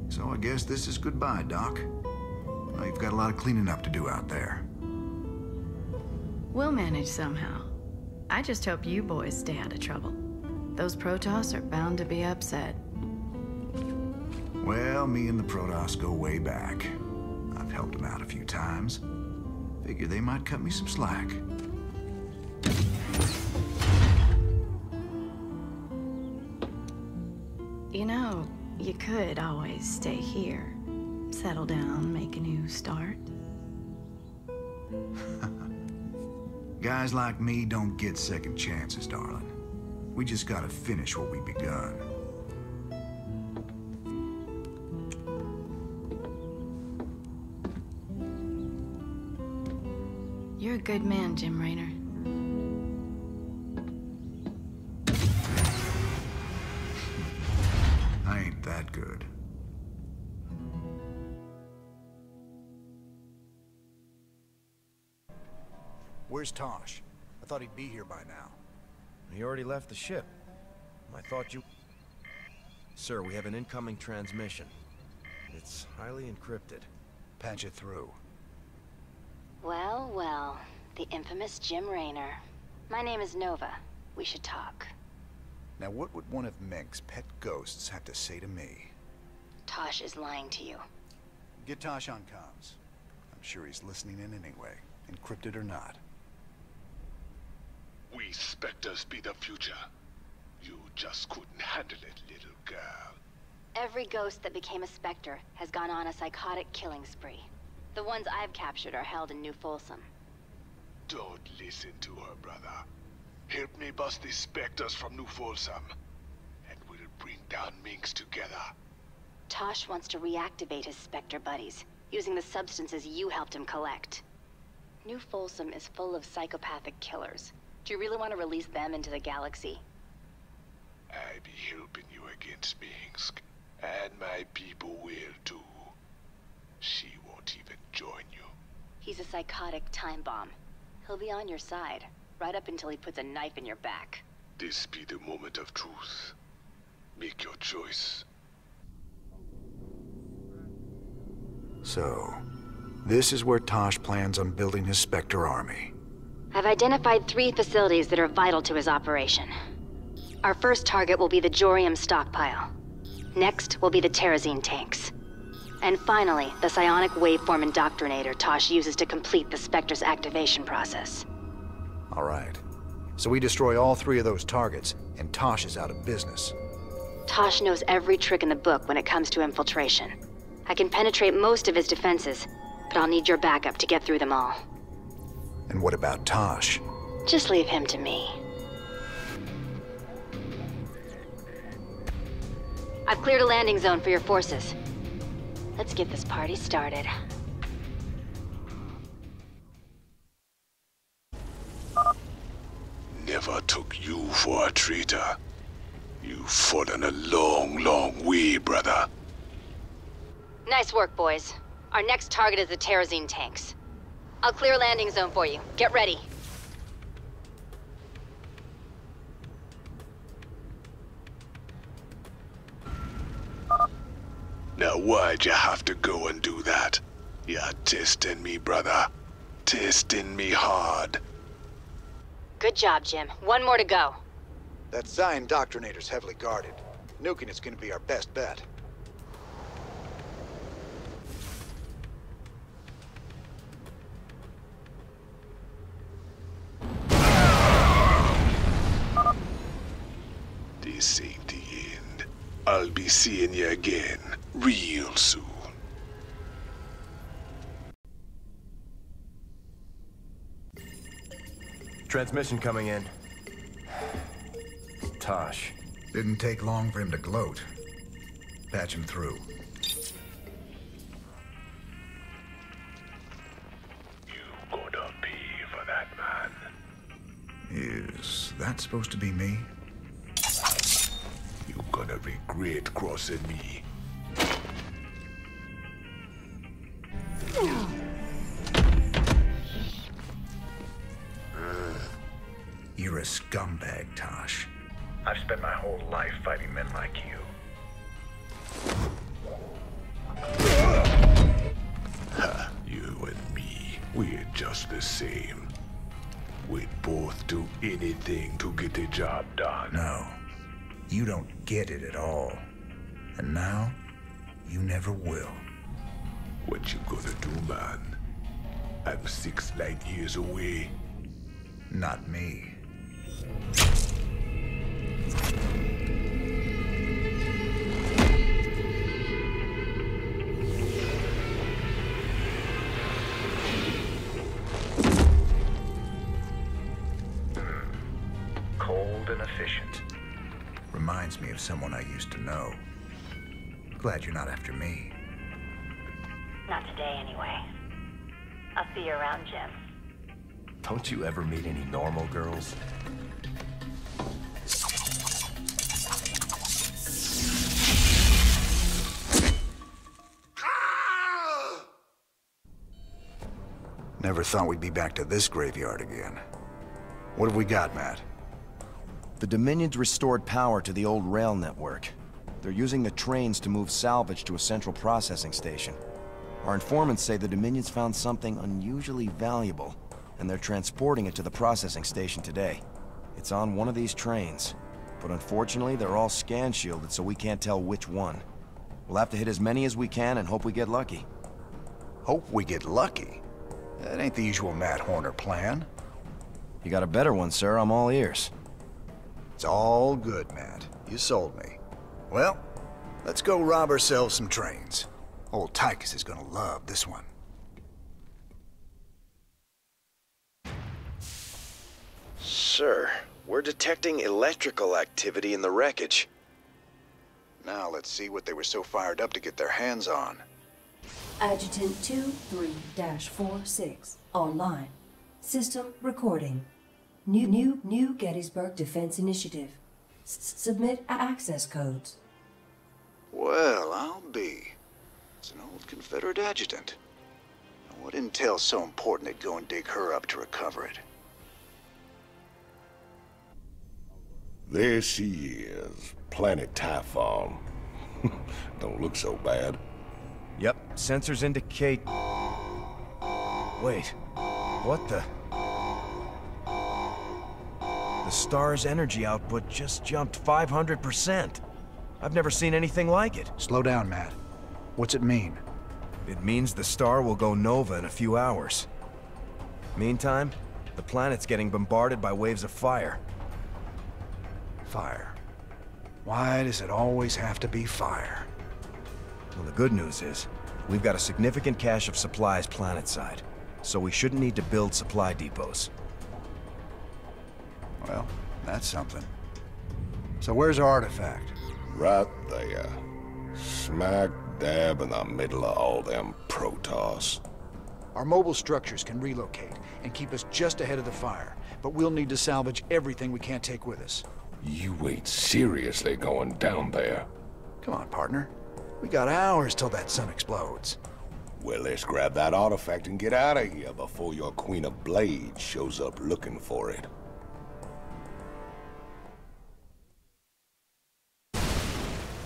So I guess this is goodbye, Doc. Well, you've got a lot of cleaning up to do out there. We'll manage somehow. I just hope you boys stay out of trouble. Those Protoss are bound to be upset. Well, me and the Protoss go way back. I've helped them out a few times. Figure they might cut me some slack. You know, you could always stay here. Settle down, make a new start. Guys like me don't get second chances, darling. We just gotta finish what we begun. You're a good man, Jim Raynor. I ain't that good. Where's Tosh? I thought he'd be here by now. He already left the ship. I thought you... Sir, we have an incoming transmission. It's highly encrypted. Patch it through. Well, well. The infamous Jim Raynor. My name is Nova. We should talk. Now what would one of Mink's pet ghosts have to say to me? Tosh is lying to you. Get Tosh on comms. I'm sure he's listening in anyway, encrypted or not. We Spectres be the future. You just couldn't handle it, little girl. Every ghost that became a Spectre has gone on a psychotic killing spree. The ones I've captured are held in New Folsom. Don't listen to her, brother. Help me bust these Spectres from New Folsom, and we'll bring down Minx together. Tosh wants to reactivate his Spectre buddies, using the substances you helped him collect. New Folsom is full of psychopathic killers. Do you really want to release them into the galaxy? I be helping you against Minsk, and my people will too. She won't even join you. He's a psychotic time bomb. He'll be on your side, right up until he puts a knife in your back. This be the moment of truth. Make your choice. So, this is where Tosh plans on building his Spectre army. I've identified 3 facilities that are vital to his operation. Our first target will be the Jorium stockpile. Next will be the Terrazine tanks. And finally, the psionic waveform indoctrinator Tosh uses to complete the Spectre's activation process. All right. So we destroy all 3 of those targets, and Tosh is out of business. Tosh knows every trick in the book when it comes to infiltration. I can penetrate most of his defenses, but I'll need your backup to get through them all. And what about Tosh? Just leave him to me. I've cleared a landing zone for your forces. Let's get this party started. Never took you for a traitor. You've fallen a long, long way, brother. Nice work, boys. Our next target is the Terrazine tanks. I'll clear a landing zone for you. Get ready. Now why'd you have to go and do that? You're testing me, brother. Testing me hard. Good job, Jim. One more to go. That Zion Doctrinator's heavily guarded. Nuking it's gonna be our best bet. This ain't the end. I'll be seeing you again, real soon. Transmission coming in. Tosh. Didn't take long for him to gloat. Patch him through. You gonna pay for that, man. Is that supposed to be me? You gonna regret crossing me. You're a scumbag, Tosh. I've spent my whole life fighting men like you. Ha, you and me, we're just the same. We'd both do anything to get the job done. No, you don't get it at all. And now, you never will. What you gonna do, man? I'm 6 light years away. Not me. Cold and efficient. Reminds me of someone I used to know. Glad you're not after me. Not today, anyway. I'll see you around, Jim. Don't you ever meet any normal girls? Never thought we'd be back to this graveyard again. What have we got, Matt? The Dominion's restored power to the old rail network. They're using the trains to move salvage to a central processing station. Our informants say the Dominion's found something unusually valuable, and they're transporting it to the processing station today. It's on one of these trains, but unfortunately they're all scan shielded, so we can't tell which one. We'll have to hit as many as we can and hope we get lucky. Hope we get lucky? That ain't the usual Matt Horner plan. You got a better one, sir. I'm all ears. It's all good, Matt. You sold me. Well, let's go rob ourselves some trains. Old Tychus is gonna love this one. Sir, we're detecting electrical activity in the wreckage. Now let's see what they were so fired up to get their hands on. Adjutant 23-46 online. System recording. New Gettysburg Defense Initiative. Submit access codes. Well, I'll be. It's an old Confederate adjutant. What intel's so important they'd go and dig her up to recover it? There she is, Planet Typhon. Don't look so bad. Yep, sensors indicate... Wait, what the... The star's energy output just jumped 500%. I've never seen anything like it. Slow down, Matt. What's it mean? It means the star will go nova in a few hours. Meantime, the planet's getting bombarded by waves of fire. Fire. Why does it always have to be fire? Well, the good news is, we've got a significant cache of supplies planetside, so we shouldn't need to build supply depots. Well, that's something. So where's our artifact? Right there. Smack dab in the middle of all them Protoss. Our mobile structures can relocate and keep us just ahead of the fire, but we'll need to salvage everything we can't take with us. You ain't seriously going down there. Come on, partner. We got hours till that sun explodes. Well, let's grab that artifact and get out of here before your Queen of Blades shows up looking for it.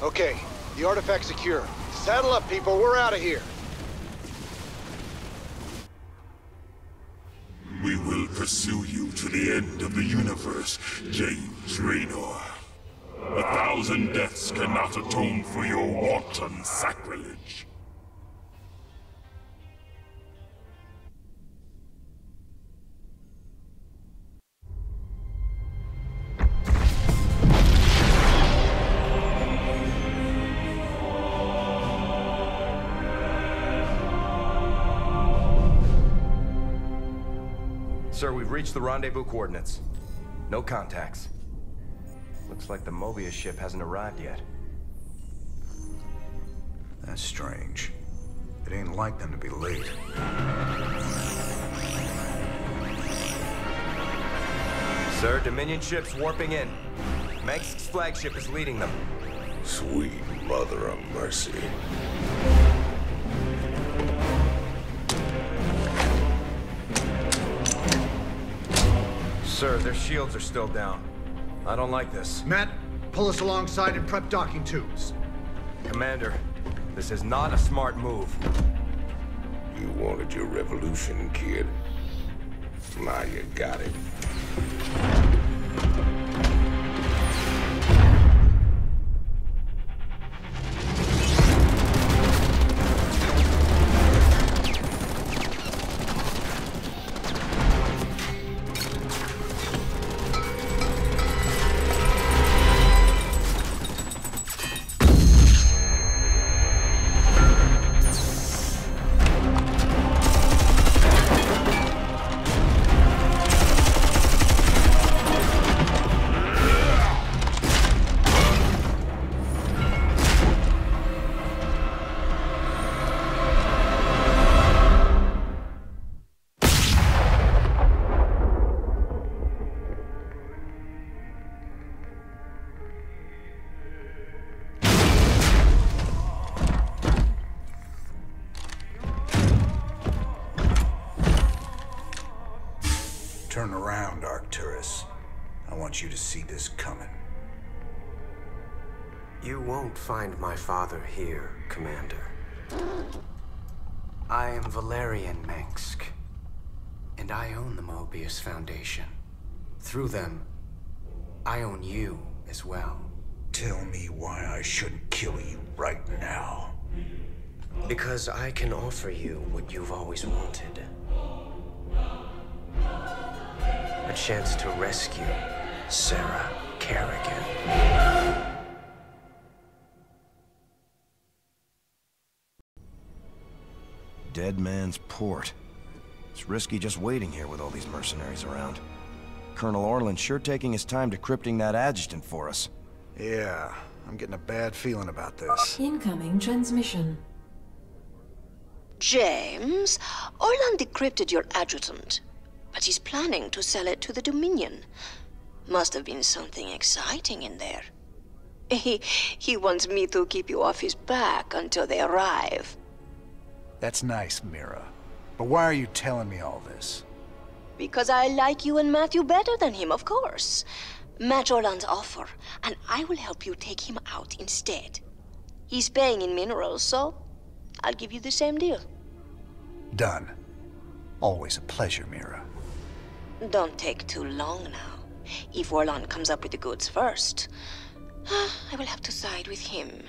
Okay, the artifact's secure. Saddle up, people. We're out of here. We will pursue you to the end of the universe, James Raynor. 1,000 deaths cannot atone for your wanton sacrilege. Sir, we've reached the rendezvous coordinates. No contacts. Looks like the Mobius ship hasn't arrived yet. That's strange. It ain't like them to be late. Sir, Dominion ships warping in. Mengsk's flagship is leading them. Sweet mother of mercy. Sir, their shields are still down. I don't like this. Matt, pull us alongside and prep docking tubes. Commander, this is not a smart move. You wanted your revolution, kid. Now you got it. Turn around, Arcturus. I want you to see this coming. You won't find my father here, Commander. I am Valerian Mengsk, and I own the Mobius Foundation. Through them, I own you as well. Tell me why I shouldn't kill you right now. Because I can offer you what you've always wanted. A chance to rescue Sarah Kerrigan. Dead Man's Port. It's risky just waiting here with all these mercenaries around. Colonel Orlan's sure taking his time decrypting that adjutant for us. Yeah, I'm getting a bad feeling about this. Incoming transmission. James, Orlan decrypted your adjutant, but he's planning to sell it to the Dominion. Must have been something exciting in there. He wants me to keep you off his back until they arrive. That's nice, Mira. But why are you telling me all this? Because I like you and Matthew better than him, of course. Match Orlan's offer, and I will help you take him out instead. He's paying in minerals, so I'll give you the same deal. Done. Always a pleasure, Mira. Don't take too long now. If Orlan comes up with the goods first, I will have to side with him.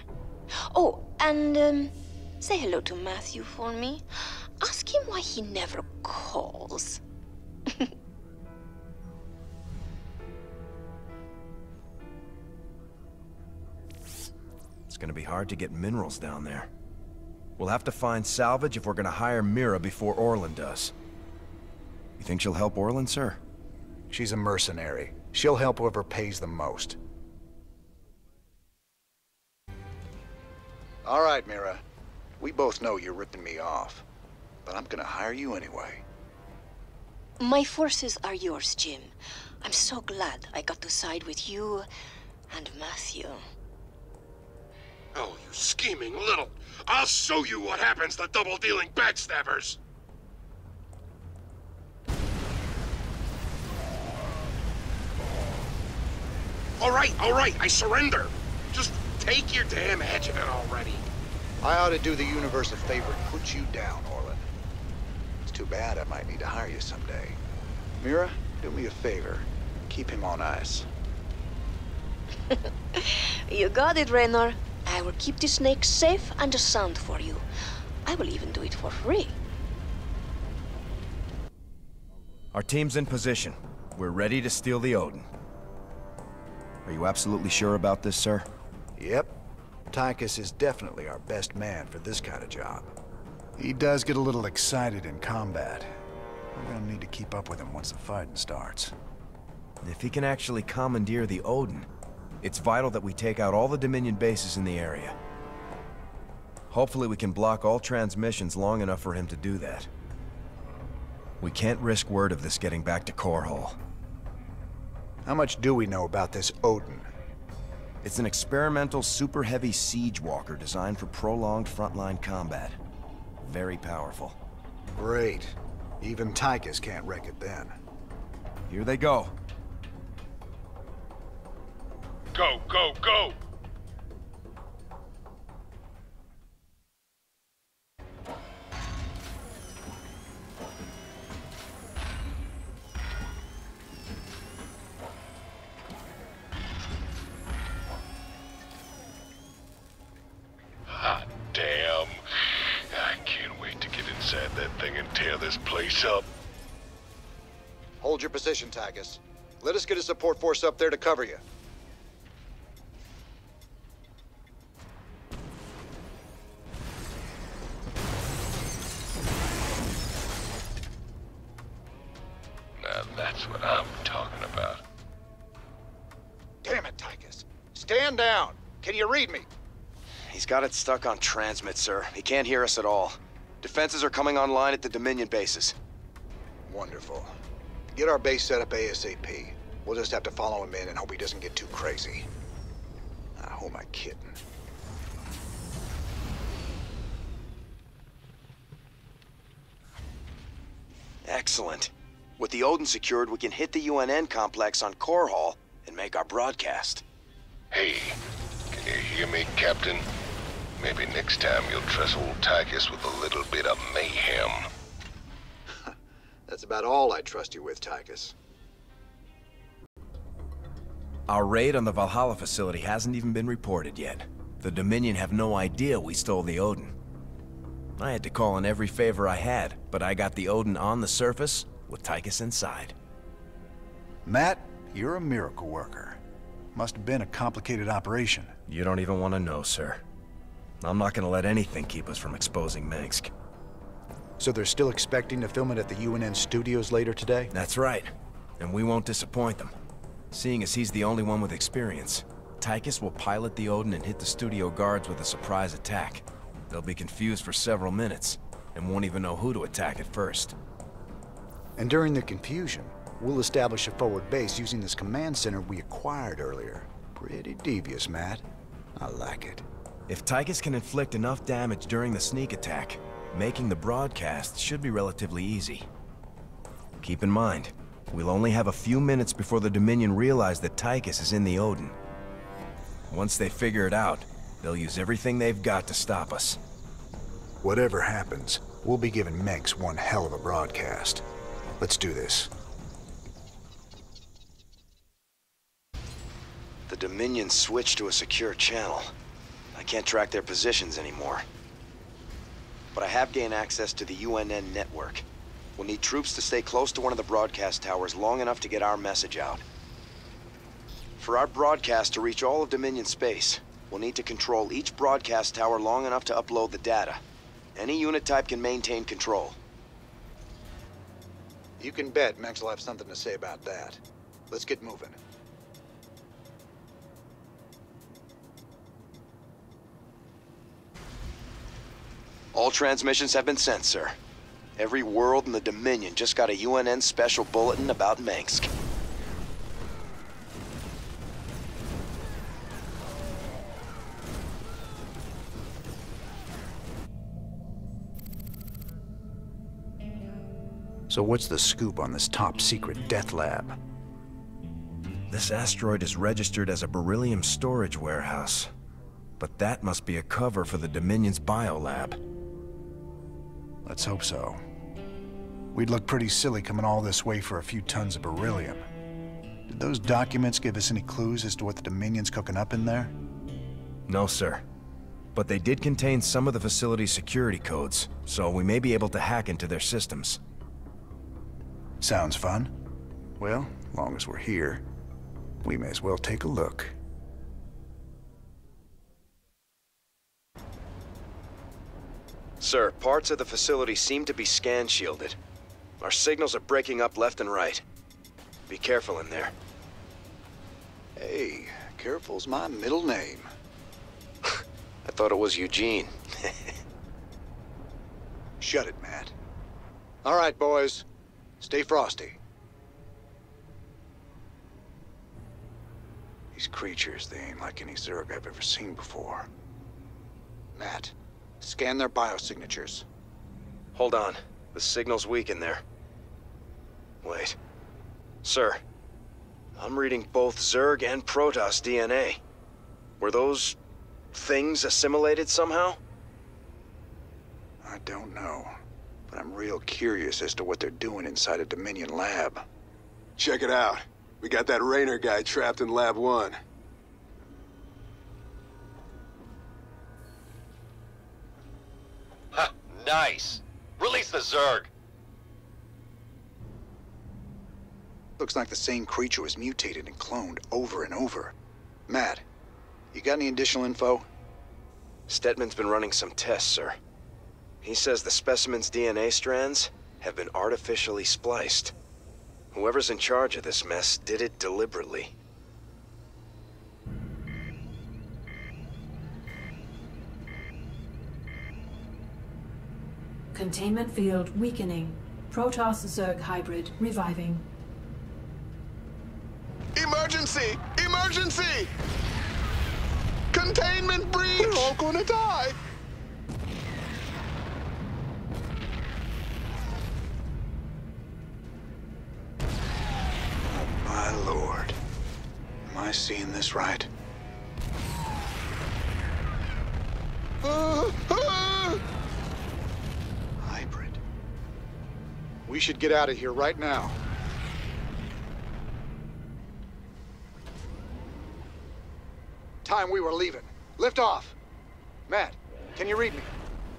Oh, and say hello to Matthew for me. Ask him why he never calls. It's gonna be hard to get minerals down there. We'll have to find salvage if we're gonna hire Mira before Orlan does. You think she'll help Orlan, sir? She's a mercenary. She'll help whoever pays the most. All right, Mira. We both know you're ripping me off, but I'm gonna hire you anyway. My forces are yours, Jim. I'm so glad I got to side with you and Matthew. Oh, you scheming little... I'll show you what happens to double-dealing backstabbers! All right, I surrender. Just take your damn adjuvant already. I ought to do the universe a favor and put you down, Orlan. It's too bad I might need to hire you someday. Mira, do me a favor. Keep him on ice. You got it, Raynor. I will keep the snake safe and sound for you. I will even do it for free. Our team's in position. We're ready to steal the Odin. Are you absolutely sure about this, sir? Yep. Tychus is definitely our best man for this kind of job. He does get a little excited in combat. We're gonna need to keep up with him once the fighting starts. If he can actually commandeer the Odin, it's vital that we take out all the Dominion bases in the area. Hopefully we can block all transmissions long enough for him to do that. We can't risk word of this getting back to Korhal. How much do we know about this Odin? It's an experimental super-heavy siege walker designed for prolonged frontline combat. Very powerful. Great. Even Tychus can't wreck it then. Here they go. Go, go, go! Hot damn. I can't wait to get inside that thing and tear this place up. Hold your position, Tychus. Let us get a support force up there to cover you. Now that's what I'm talking about. Damn it, Tychus. Stand down. Can you read me? He's got it stuck on transmit, sir. He can't hear us at all. Defenses are coming online at the Dominion bases. Wonderful. Get our base set up ASAP. We'll just have to follow him in and hope he doesn't get too crazy. Who am I kidding? Excellent. With the Odin secured, we can hit the UNN complex on Korhal and make our broadcast. Hey, can you hear me, Captain? Maybe next time you'll trust old Tychus with a little bit of mayhem. That's about all I trust you with, Tychus. Our raid on the Valhalla facility hasn't even been reported yet. The Dominion have no idea we stole the Odin. I had to call in every favor I had, but I got the Odin on the surface with Tychus inside. Matt, you're a miracle worker. Must have been a complicated operation. You don't even want to know, sir. I'm not gonna let anything keep us from exposing Mengsk. So they're still expecting to film it at the UNN studios later today? That's right. And we won't disappoint them. Seeing as he's the only one with experience, Tychus will pilot the Odin and hit the studio guards with a surprise attack. They'll be confused for several minutes, and won't even know who to attack at first. And during the confusion, we'll establish a forward base using this command center we acquired earlier. Pretty devious, Matt. I like it. If Tychus can inflict enough damage during the sneak attack, making the broadcast should be relatively easy. Keep in mind, we'll only have a few minutes before the Dominion realize that Tychus is in the Odin. Once they figure it out, they'll use everything they've got to stop us. Whatever happens, we'll be giving Mengsk one hell of a broadcast. Let's do this. The Dominion switched to a secure channel. I can't track their positions anymore. But I have gained access to the UNN network. We'll need troops to stay close to one of the broadcast towers long enough to get our message out. For our broadcast to reach all of Dominion space, we'll need to control each broadcast tower long enough to upload the data. Any unit type can maintain control. You can bet Mengsk will have something to say about that. Let's get moving. All transmissions have been sent, sir. Every world in the Dominion just got a UNN special bulletin about Mengsk. So what's the scoop on this top-secret death lab? This asteroid is registered as a beryllium storage warehouse. But that must be a cover for the Dominion's biolab. Let's hope so. We'd look pretty silly coming all this way for a few tons of beryllium. Did those documents give us any clues as to what the Dominion's cooking up in there? No, sir. But they did contain some of the facility's security codes, so we may be able to hack into their systems. Sounds fun. Well, as long as we're here, we may as well take a look. Sir, parts of the facility seem to be scan-shielded. Our signals are breaking up left and right. Be careful in there. Hey, careful's my middle name. I thought it was Eugene. Shut it, Matt. All right, boys. Stay frosty. These creatures, they ain't like any Zerg I've ever seen before. Matt, scan their biosignatures. Hold on. The signal's weak in there. Wait. Sir, I'm reading both Zerg and Protoss DNA. Were those things assimilated somehow? I don't know, but I'm real curious as to what they're doing inside a Dominion lab. Check it out. We got that Raynor guy trapped in Lab 1. Ha! Nice! Release the Zerg! Looks like the same creature was mutated and cloned over and over. Matt, you got any additional info? Stetman's been running some tests, sir. He says the specimen's DNA strands have been artificially spliced. Whoever's in charge of this mess did it deliberately. Containment field weakening. Protoss-Zerg hybrid reviving. Emergency! Emergency! Containment breach! We're all gonna die! Oh, my lord. Am I seeing this right? Hybrid. We should get out of here right now. Time we were leaving. Lift off. Matt, can you read me?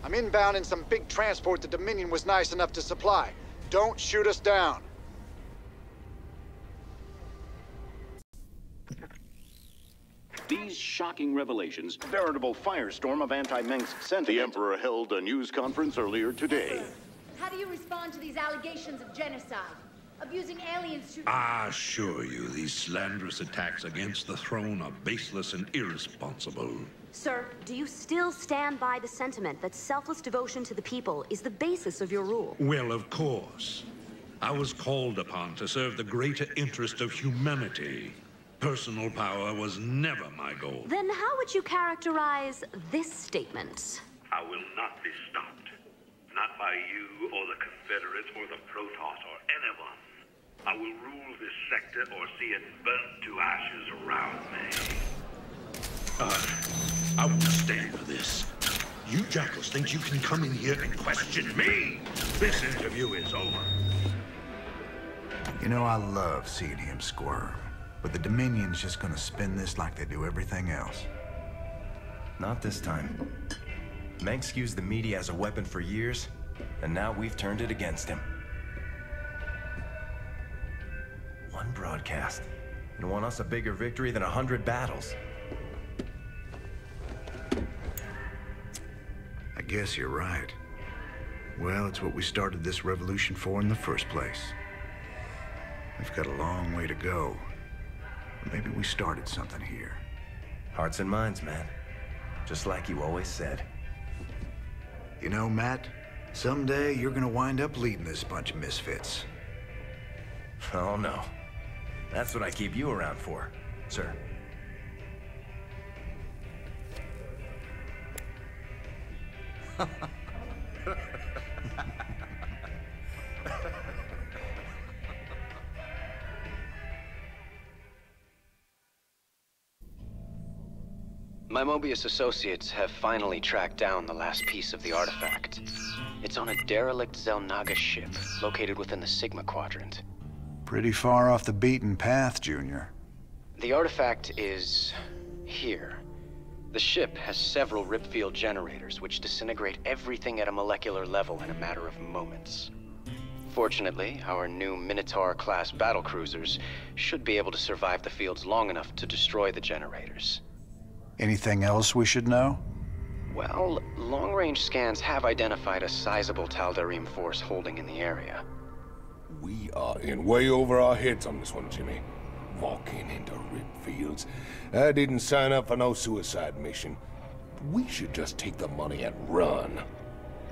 I'm inbound in some big transport the Dominion was nice enough to supply. Don't shoot us down. These shocking revelations, veritable firestorm of anti-Mengsk sentiment. The Emperor held a news conference earlier today. How do you respond to these allegations of genocide? Abusing aliens to... I assure you, these slanderous attacks against the throne are baseless and irresponsible. Sir, do you still stand by the sentiment that selfless devotion to the people is the basis of your rule? Well, of course. I was called upon to serve the greater interest of humanity. Personal power was never my goal. Then how would you characterize this statement? I will not be stopped. Not by you or the Confederates or the Protoss or anyone. I will rule this sector or see it burnt to ashes around me. I won't stand for this. You jackals think you can come in here and question me? This interview is over. You know, I love seeing him squirm. But the Dominion's just gonna spin this like they do everything else. Not this time. Mengsk used the media as a weapon for years, and now we've turned it against him. One broadcast. You won us a bigger victory than 100 battles. I guess you're right. Well, it's what we started this revolution for in the first place. We've got a long way to go. Maybe we started something here. Hearts and minds, man. Just like you always said. You know, Matt, someday you're gonna wind up leading this bunch of misfits. Oh, no. That's what I keep you around for, sir. My Mobius associates have finally tracked down the last piece of the artifact. It's on a derelict Xel'Naga ship, located within the Sigma Quadrant. Pretty far off the beaten path, Junior. The artifact is here. The ship has several ripfield generators which disintegrate everything at a molecular level in a matter of moments. Fortunately, our new Minotaur-class battlecruisers should be able to survive the fields long enough to destroy the generators. Anything else we should know? Well, long-range scans have identified a sizable Tal'Darim force holding in the area. We are in way over our heads on this one, Jimmy. Walking into ripfields. I didn't sign up for no suicide mission. We should just take the money and run.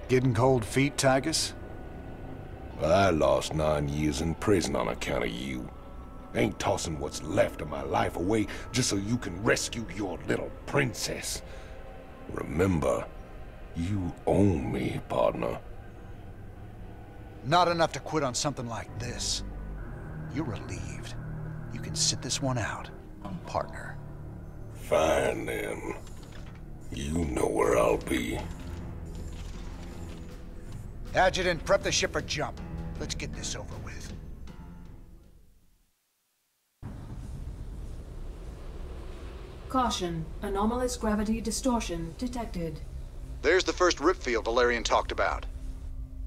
Getting cold feet, Tychus? I lost 9 years in prison on account of you. Ain't tossing what's left of my life away just so you can rescue your little princess. Remember, you own me, partner. Not enough to quit on something like this. You're relieved. You can sit this one out, partner. Fine, then. You know where I'll be. Adjutant, prep the ship for jump. Let's get this over with. Caution. Anomalous gravity distortion detected. There's the first ripfield Valerian talked about.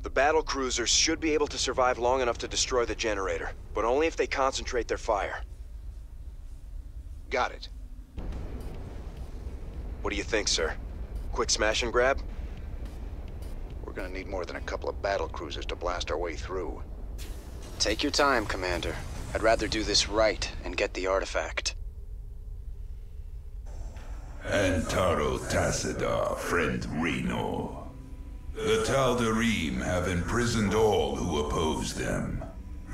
The battle cruisers should be able to survive long enough to destroy the generator, but only if they concentrate their fire. Got it. What do you think, sir? Quick smash and grab? We're gonna need more than a couple of battle cruisers to blast our way through. Take your time, Commander. I'd rather do this right and get the artifact. Antaro Tassadar, friend Raynor. The Tal'Darim have imprisoned all who oppose them.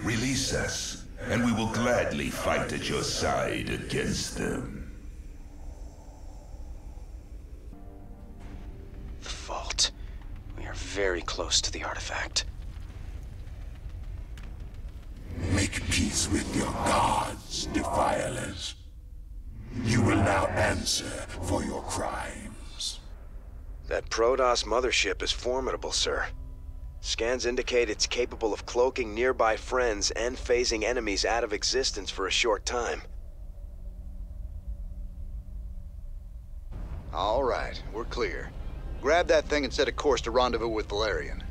Release us, and we will gladly fight at your side against them. The vault. We are very close to the artifact. Make peace with your gods, defilers. You will now answer for your crimes. That Protoss mothership is formidable, sir. Scans indicate it's capable of cloaking nearby friends and phasing enemies out of existence for a short time. All right, we're clear. Grab that thing and set a course to rendezvous with Valerian.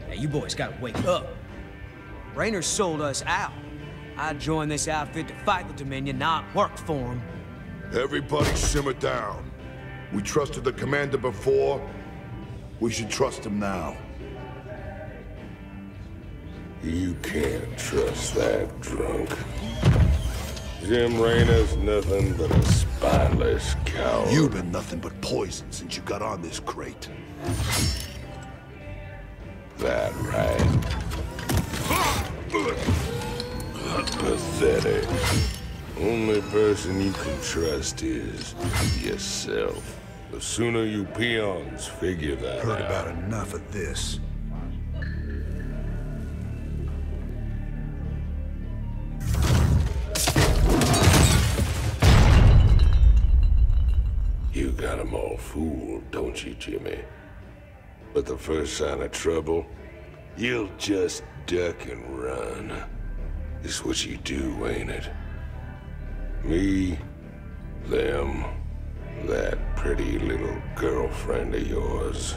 Hey, you boys gotta wake up. Raynor sold us out. I joined this outfit to fight the Dominion, not work for him. Everybody simmer down. We trusted the commander before. We should trust him now. You can't trust that drunk. Jim Raynor's nothing but a spineless coward. You've been nothing but poison since you got on this crate. That right? Pathetic. Only person you can trust is yourself. The sooner you peons figure that out. Heard about enough of this. You got 'em all fooled, don't you, Jimmy? But the first sign of trouble, you'll just duck and run. It's what you do, ain't it? Me, them, that pretty little girlfriend of yours.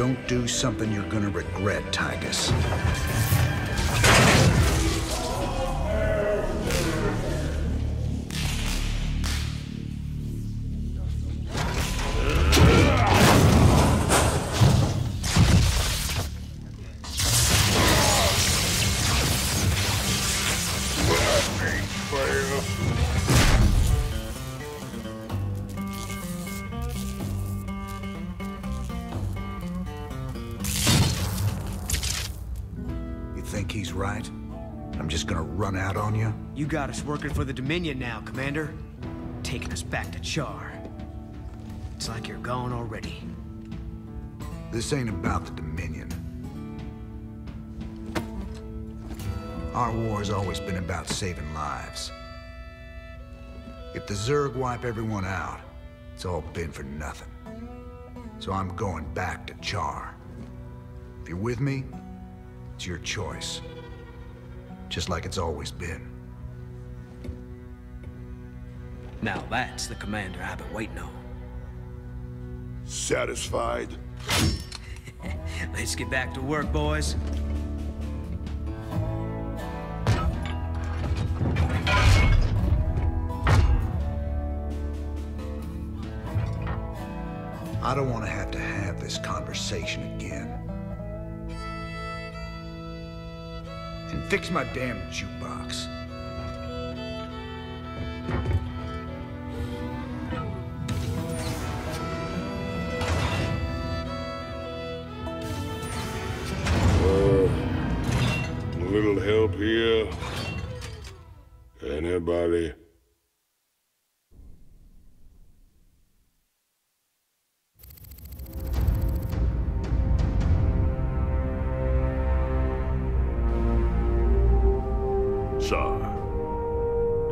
Don't do something you're gonna regret, Tygus. Think he's right? I'm just gonna run out on you? You got us working for the Dominion now, Commander. Taking us back to Char. It's like you're gone already. This ain't about the Dominion. Our war's always been about saving lives. If the Zerg wipe everyone out, it's all been for nothing. So I'm going back to Char. If you're with me, it's your choice. Just like it's always been. Now that's the commander I've been waiting on. Satisfied? Let's get back to work, boys. I don't want to have this conversation again. And fix my damn jukebox. A little help here? Anybody?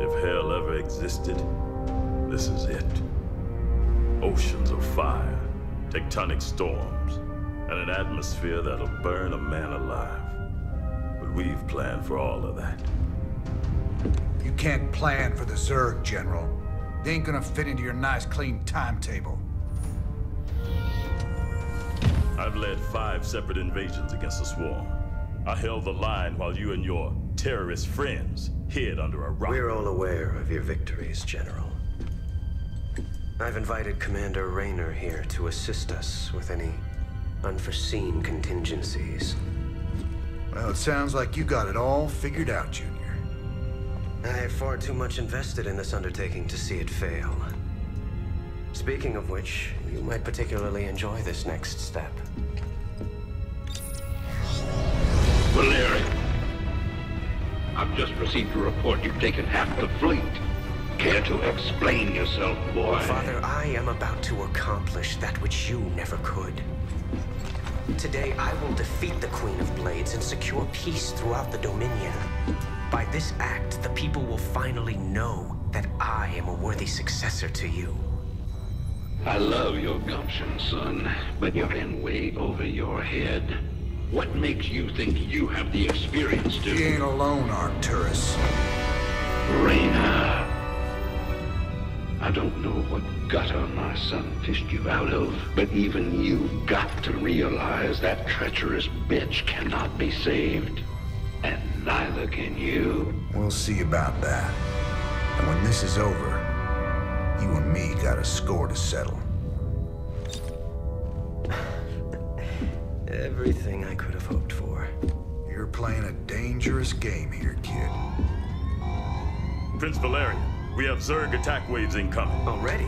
If hell ever existed, this is it. Oceans of fire, tectonic storms, and an atmosphere that'll burn a man alive. But we've planned for all of that. You can't plan for the Zerg, General. They ain't gonna fit into your nice, clean timetable. I've led 5 separate invasions against the Swarm. I held the line while you and your terrorist friends hid under a rock. We're all aware of your victories, General. I've invited Commander Raynor here to assist us with any unforeseen contingencies. Well, it sounds like you got it all figured out, Junior. I have far too much invested in this undertaking to see it fail. Speaking of which, you might particularly enjoy this next step. Valerian, I've just received a report you've taken half the fleet. Care to explain yourself, boy? Father, I am about to accomplish that which you never could. Today, I will defeat the Queen of Blades and secure peace throughout the Dominion. By this act, the people will finally know that I am a worthy successor to you. I love your gumption, son, but you're in way over your head. What makes you think you have the experience to... He ain't alone, Arcturus. Raynor. I don't know what gutter my son fished you out of, but even you've got to realize that treacherous bitch cannot be saved. And neither can you. We'll see about that. And when this is over, you and me got a score to settle. Everything I could have hoped for. You're playing a dangerous game here, kid. Prince Valerian, we have Zerg attack waves incoming. Already?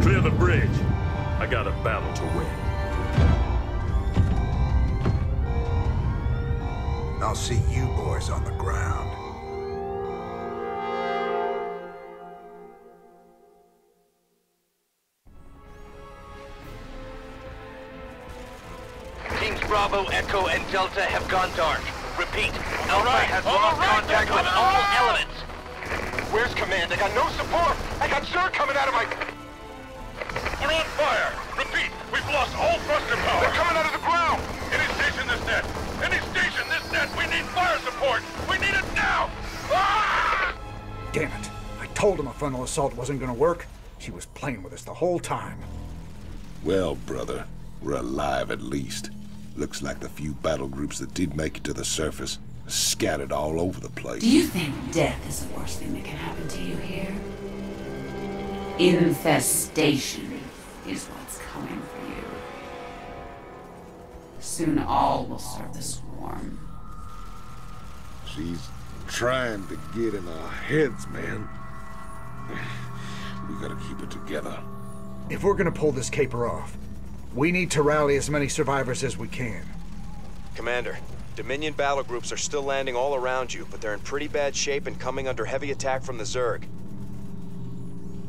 Clear the bridge. I got a battle to win. I'll see you boys on the ground. Teams Bravo, Echo, and Delta have gone dark. Repeat, Alpha has lost contact with all elements. Where's command? I got no support! I got Zerg coming out of my... We're on fire! Repeat, we've lost all thruster power! They're coming out of the ground! It is station station this net! Any station this net! We need fire support! We need it now! Ah! Damn it. I told him a frontal assault wasn't gonna work. She was playing with us the whole time. Well, brother, we're alive at least. Looks like the few battle groups that did make it to the surface are scattered all over the place. Do you think death is the worst thing that can happen to you here? Infestation is what's coming for you. Soon all will serve the swarm. She's trying to get in our heads, man. We gotta keep it together. If we're gonna pull this caper off, we need to rally as many survivors as we can. Commander, Dominion battle groups are still landing all around you, but they're in pretty bad shape and coming under heavy attack from the Zerg.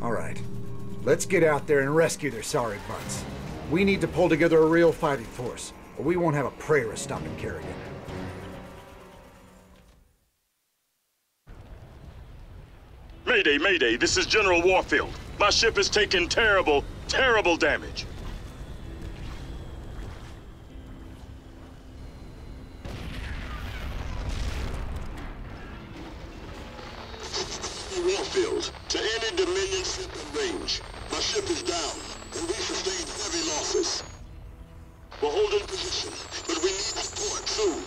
All right. Let's get out there and rescue their sorry butts. We need to pull together a real fighting force, or we won't have a prayer of stopping Kerrigan. Mayday, Mayday, this is General Warfield. My ship has taken terrible, terrible damage. Warfield, to any Dominion ship in range. My ship is down, and we sustained heavy losses. We're holding position, but we need support soon.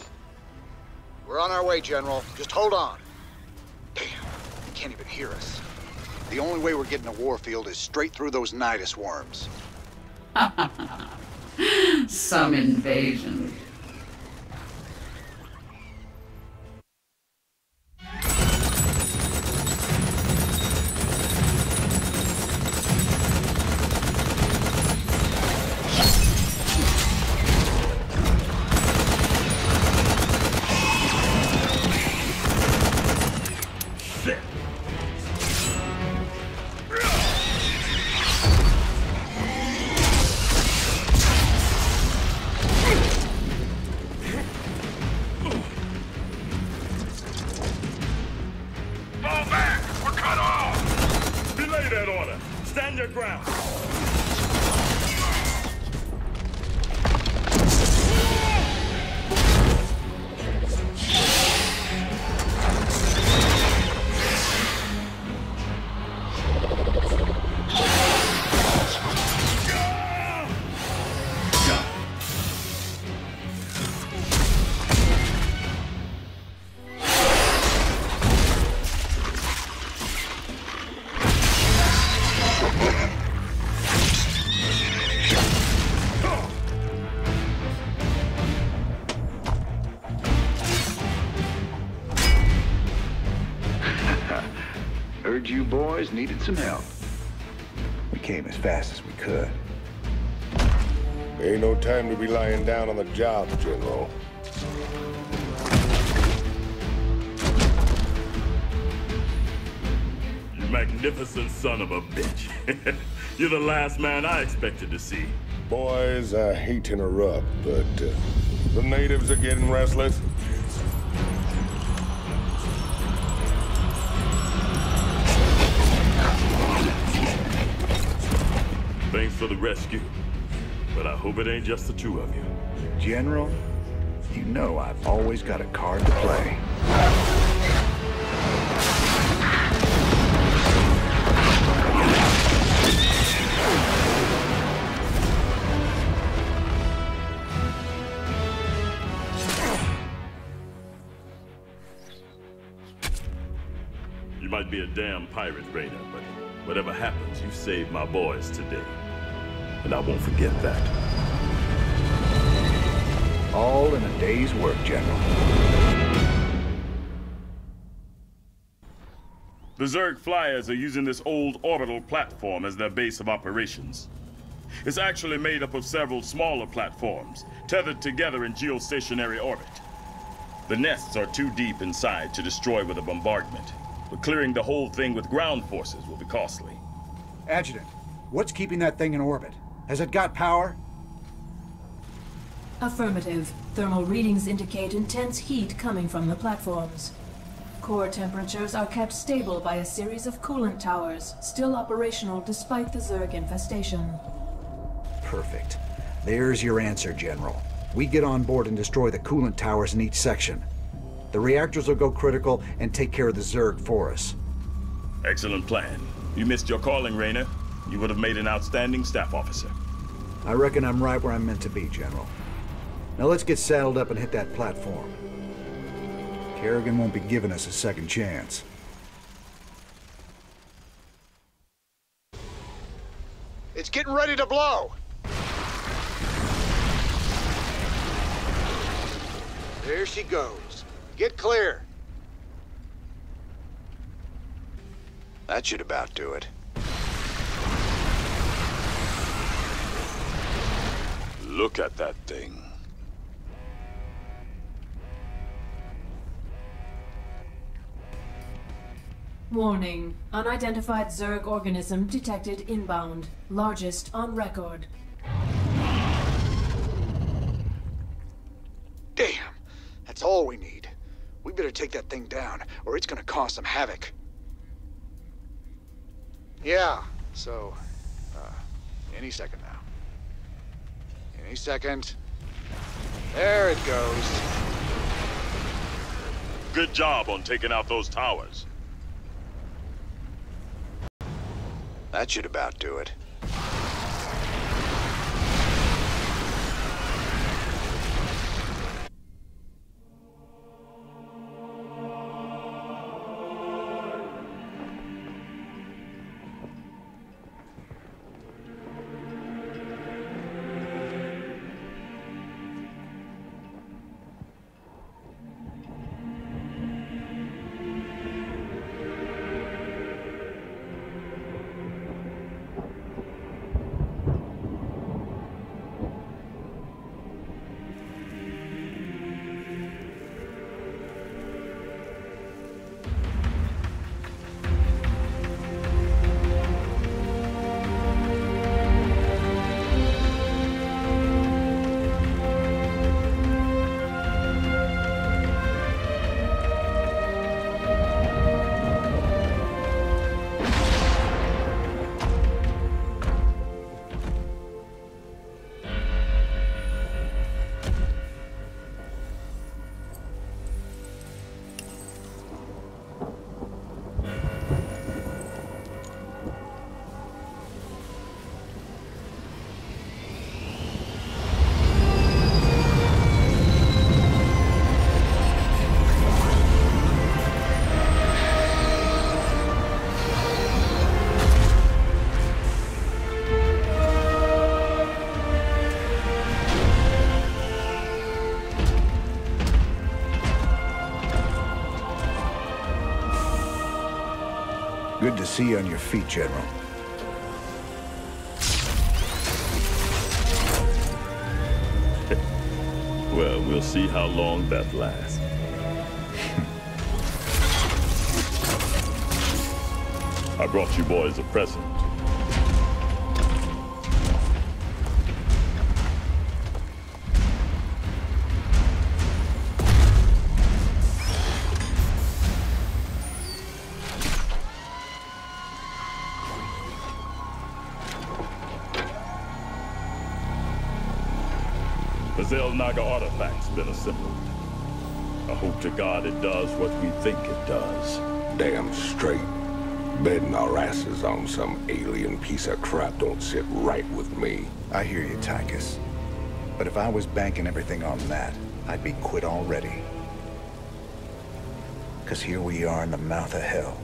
We're on our way, General. Just hold on. Damn, they can't even hear us. The only way we're getting to Warfield is straight through those Nidus worms. Some invasion. Heard you boys needed some help. We came as fast as we could. Ain't no time to be lying down on the job, General. You magnificent son of a bitch. You're the last man I expected to see. Boys, I hate to interrupt, but the natives are getting restless. Thanks for the rescue, but I hope it ain't just the two of you. General, you know I've always got a card to play. You might be a damn pirate, Raynor, but whatever happens, you saved my boys today. And I won't forget that. All in a day's work, General. The Zerg flyers are using this old orbital platform as their base of operations. It's actually made up of several smaller platforms, tethered together in geostationary orbit. The nests are too deep inside to destroy with a bombardment, but clearing the whole thing with ground forces will be costly. Adjutant, what's keeping that thing in orbit? Has it got power? Affirmative. Thermal readings indicate intense heat coming from the platforms. Core temperatures are kept stable by a series of coolant towers, still operational despite the Zerg infestation. Perfect. There's your answer, General. we get on board and destroy the coolant towers in each section. The reactors will go critical and take care of the Zerg for us. Excellent plan. You missed your calling, Raynor. You would have made an outstanding staff officer. I reckon I'm right where I'm meant to be, General. Now let's get saddled up and hit that platform. Kerrigan won't be giving us a second chance. It's getting ready to blow! There she goes. Get clear. That should about do it. Look at that thing. Warning. Unidentified Zerg organism detected inbound. Largest on record. Damn! That's all we need. We better take that thing down, or it's gonna cause some havoc. Yeah, so, any second now. Any second. There it goes. Good job on taking out those towers. That should about do it. Good to see you on your feet, General. Well, we'll see how long that lasts. I brought you boys a present. The Xel'Naga artifact's been assembled. I hope to God it does what we think it does. Damn straight. Betting our asses on some alien piece of crap don't sit right with me. I hear you, Tychus. But if I was banking everything on that, I'd be quit already. 'Cause here we are in the mouth of hell.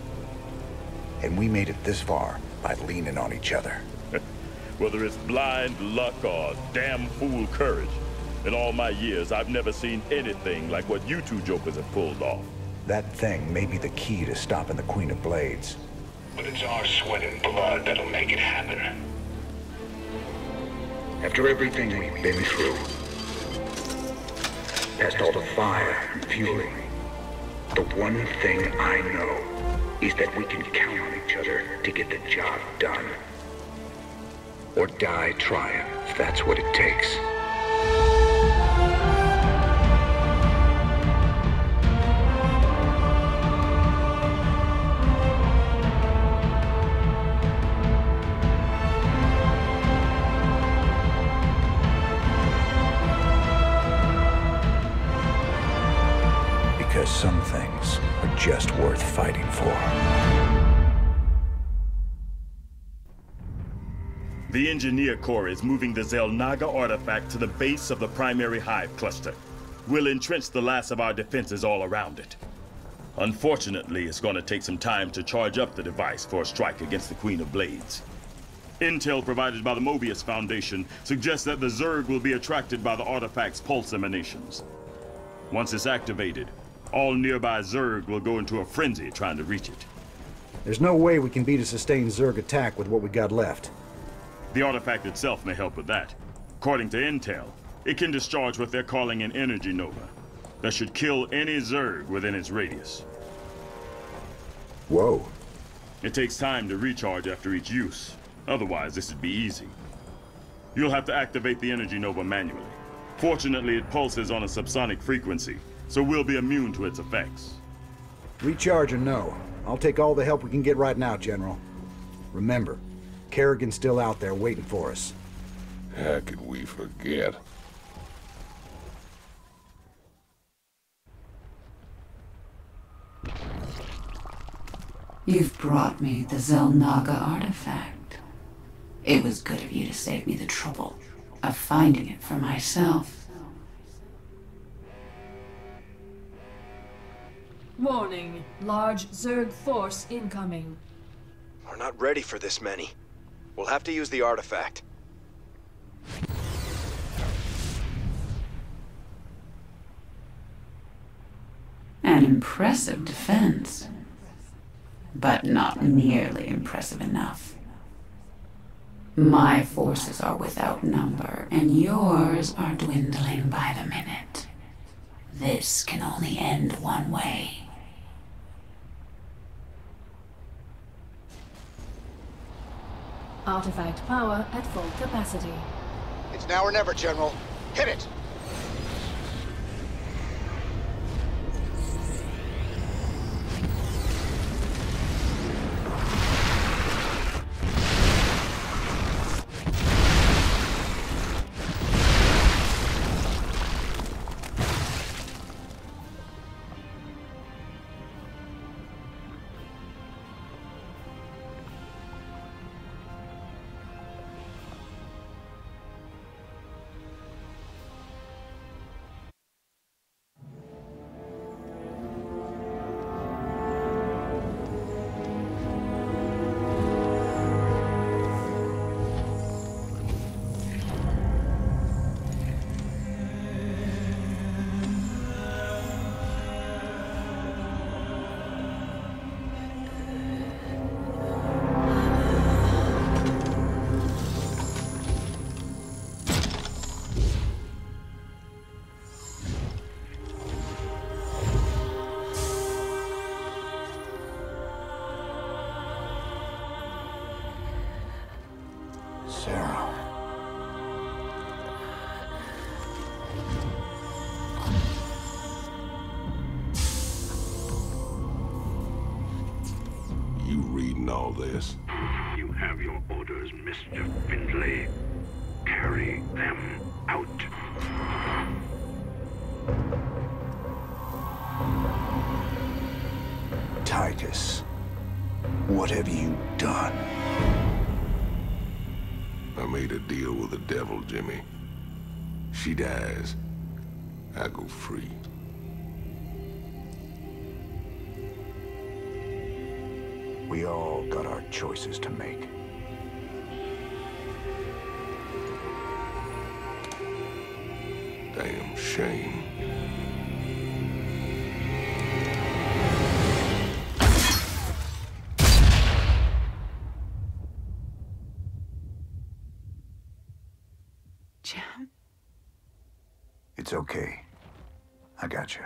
And we made it this far by leaning on each other. Whether it's blind luck or damn fool courage, in all my years, I've never seen anything like what you two jokers have pulled off. That thing may be the key to stopping the Queen of Blades. But it's our sweat and blood that'll make it happen. After everything we've been through, past all the fire and fueling, the one thing I know is that we can count on each other to get the job done. Or die trying, if that's what it takes. some things are just worth fighting for. The Engineer Corps is moving the Xel'Naga artifact to the base of the primary hive cluster. We'll entrench the last of our defenses all around it. Unfortunately, it's going to take some time to charge up the device for a strike against the Queen of Blades. Intel provided by the Mobius Foundation suggests that the Zerg will be attracted by the artifact's pulse emanations. Once it's activated, all nearby Zerg will go into a frenzy trying to reach it. There's no way we can beat a sustained Zerg attack with what we got left. The artifact itself may help with that. According to Intel, it can discharge what they're calling an energy nova that should kill any Zerg within its radius. Whoa. It takes time to recharge after each use. Otherwise, this would be easy. You'll have to activate the energy nova manually. Fortunately, it pulses on a subsonic frequency, so we'll be immune to its effects. Recharge or no, I'll take all the help we can get right now, General. Remember, Kerrigan's still out there waiting for us. How could we forget? You've brought me the Xel'Naga artifact. It was good of you to save me the trouble of finding it for myself. Warning. Large Zerg force incoming. We're not ready for this many. We'll have to use the artifact. An impressive defense. But not nearly impressive enough. My forces are without number, and yours are dwindling by the minute. This can only end one way. Artifact power at full capacity. It's now or never, General. Hit it! All this. You have your orders, Mr. Findlay. Carry them out. Titus, what have you done? I made a deal with the devil, Jimmy. She dies, I go free. We all got our choices to make. Damn shame. It's okay. I got you.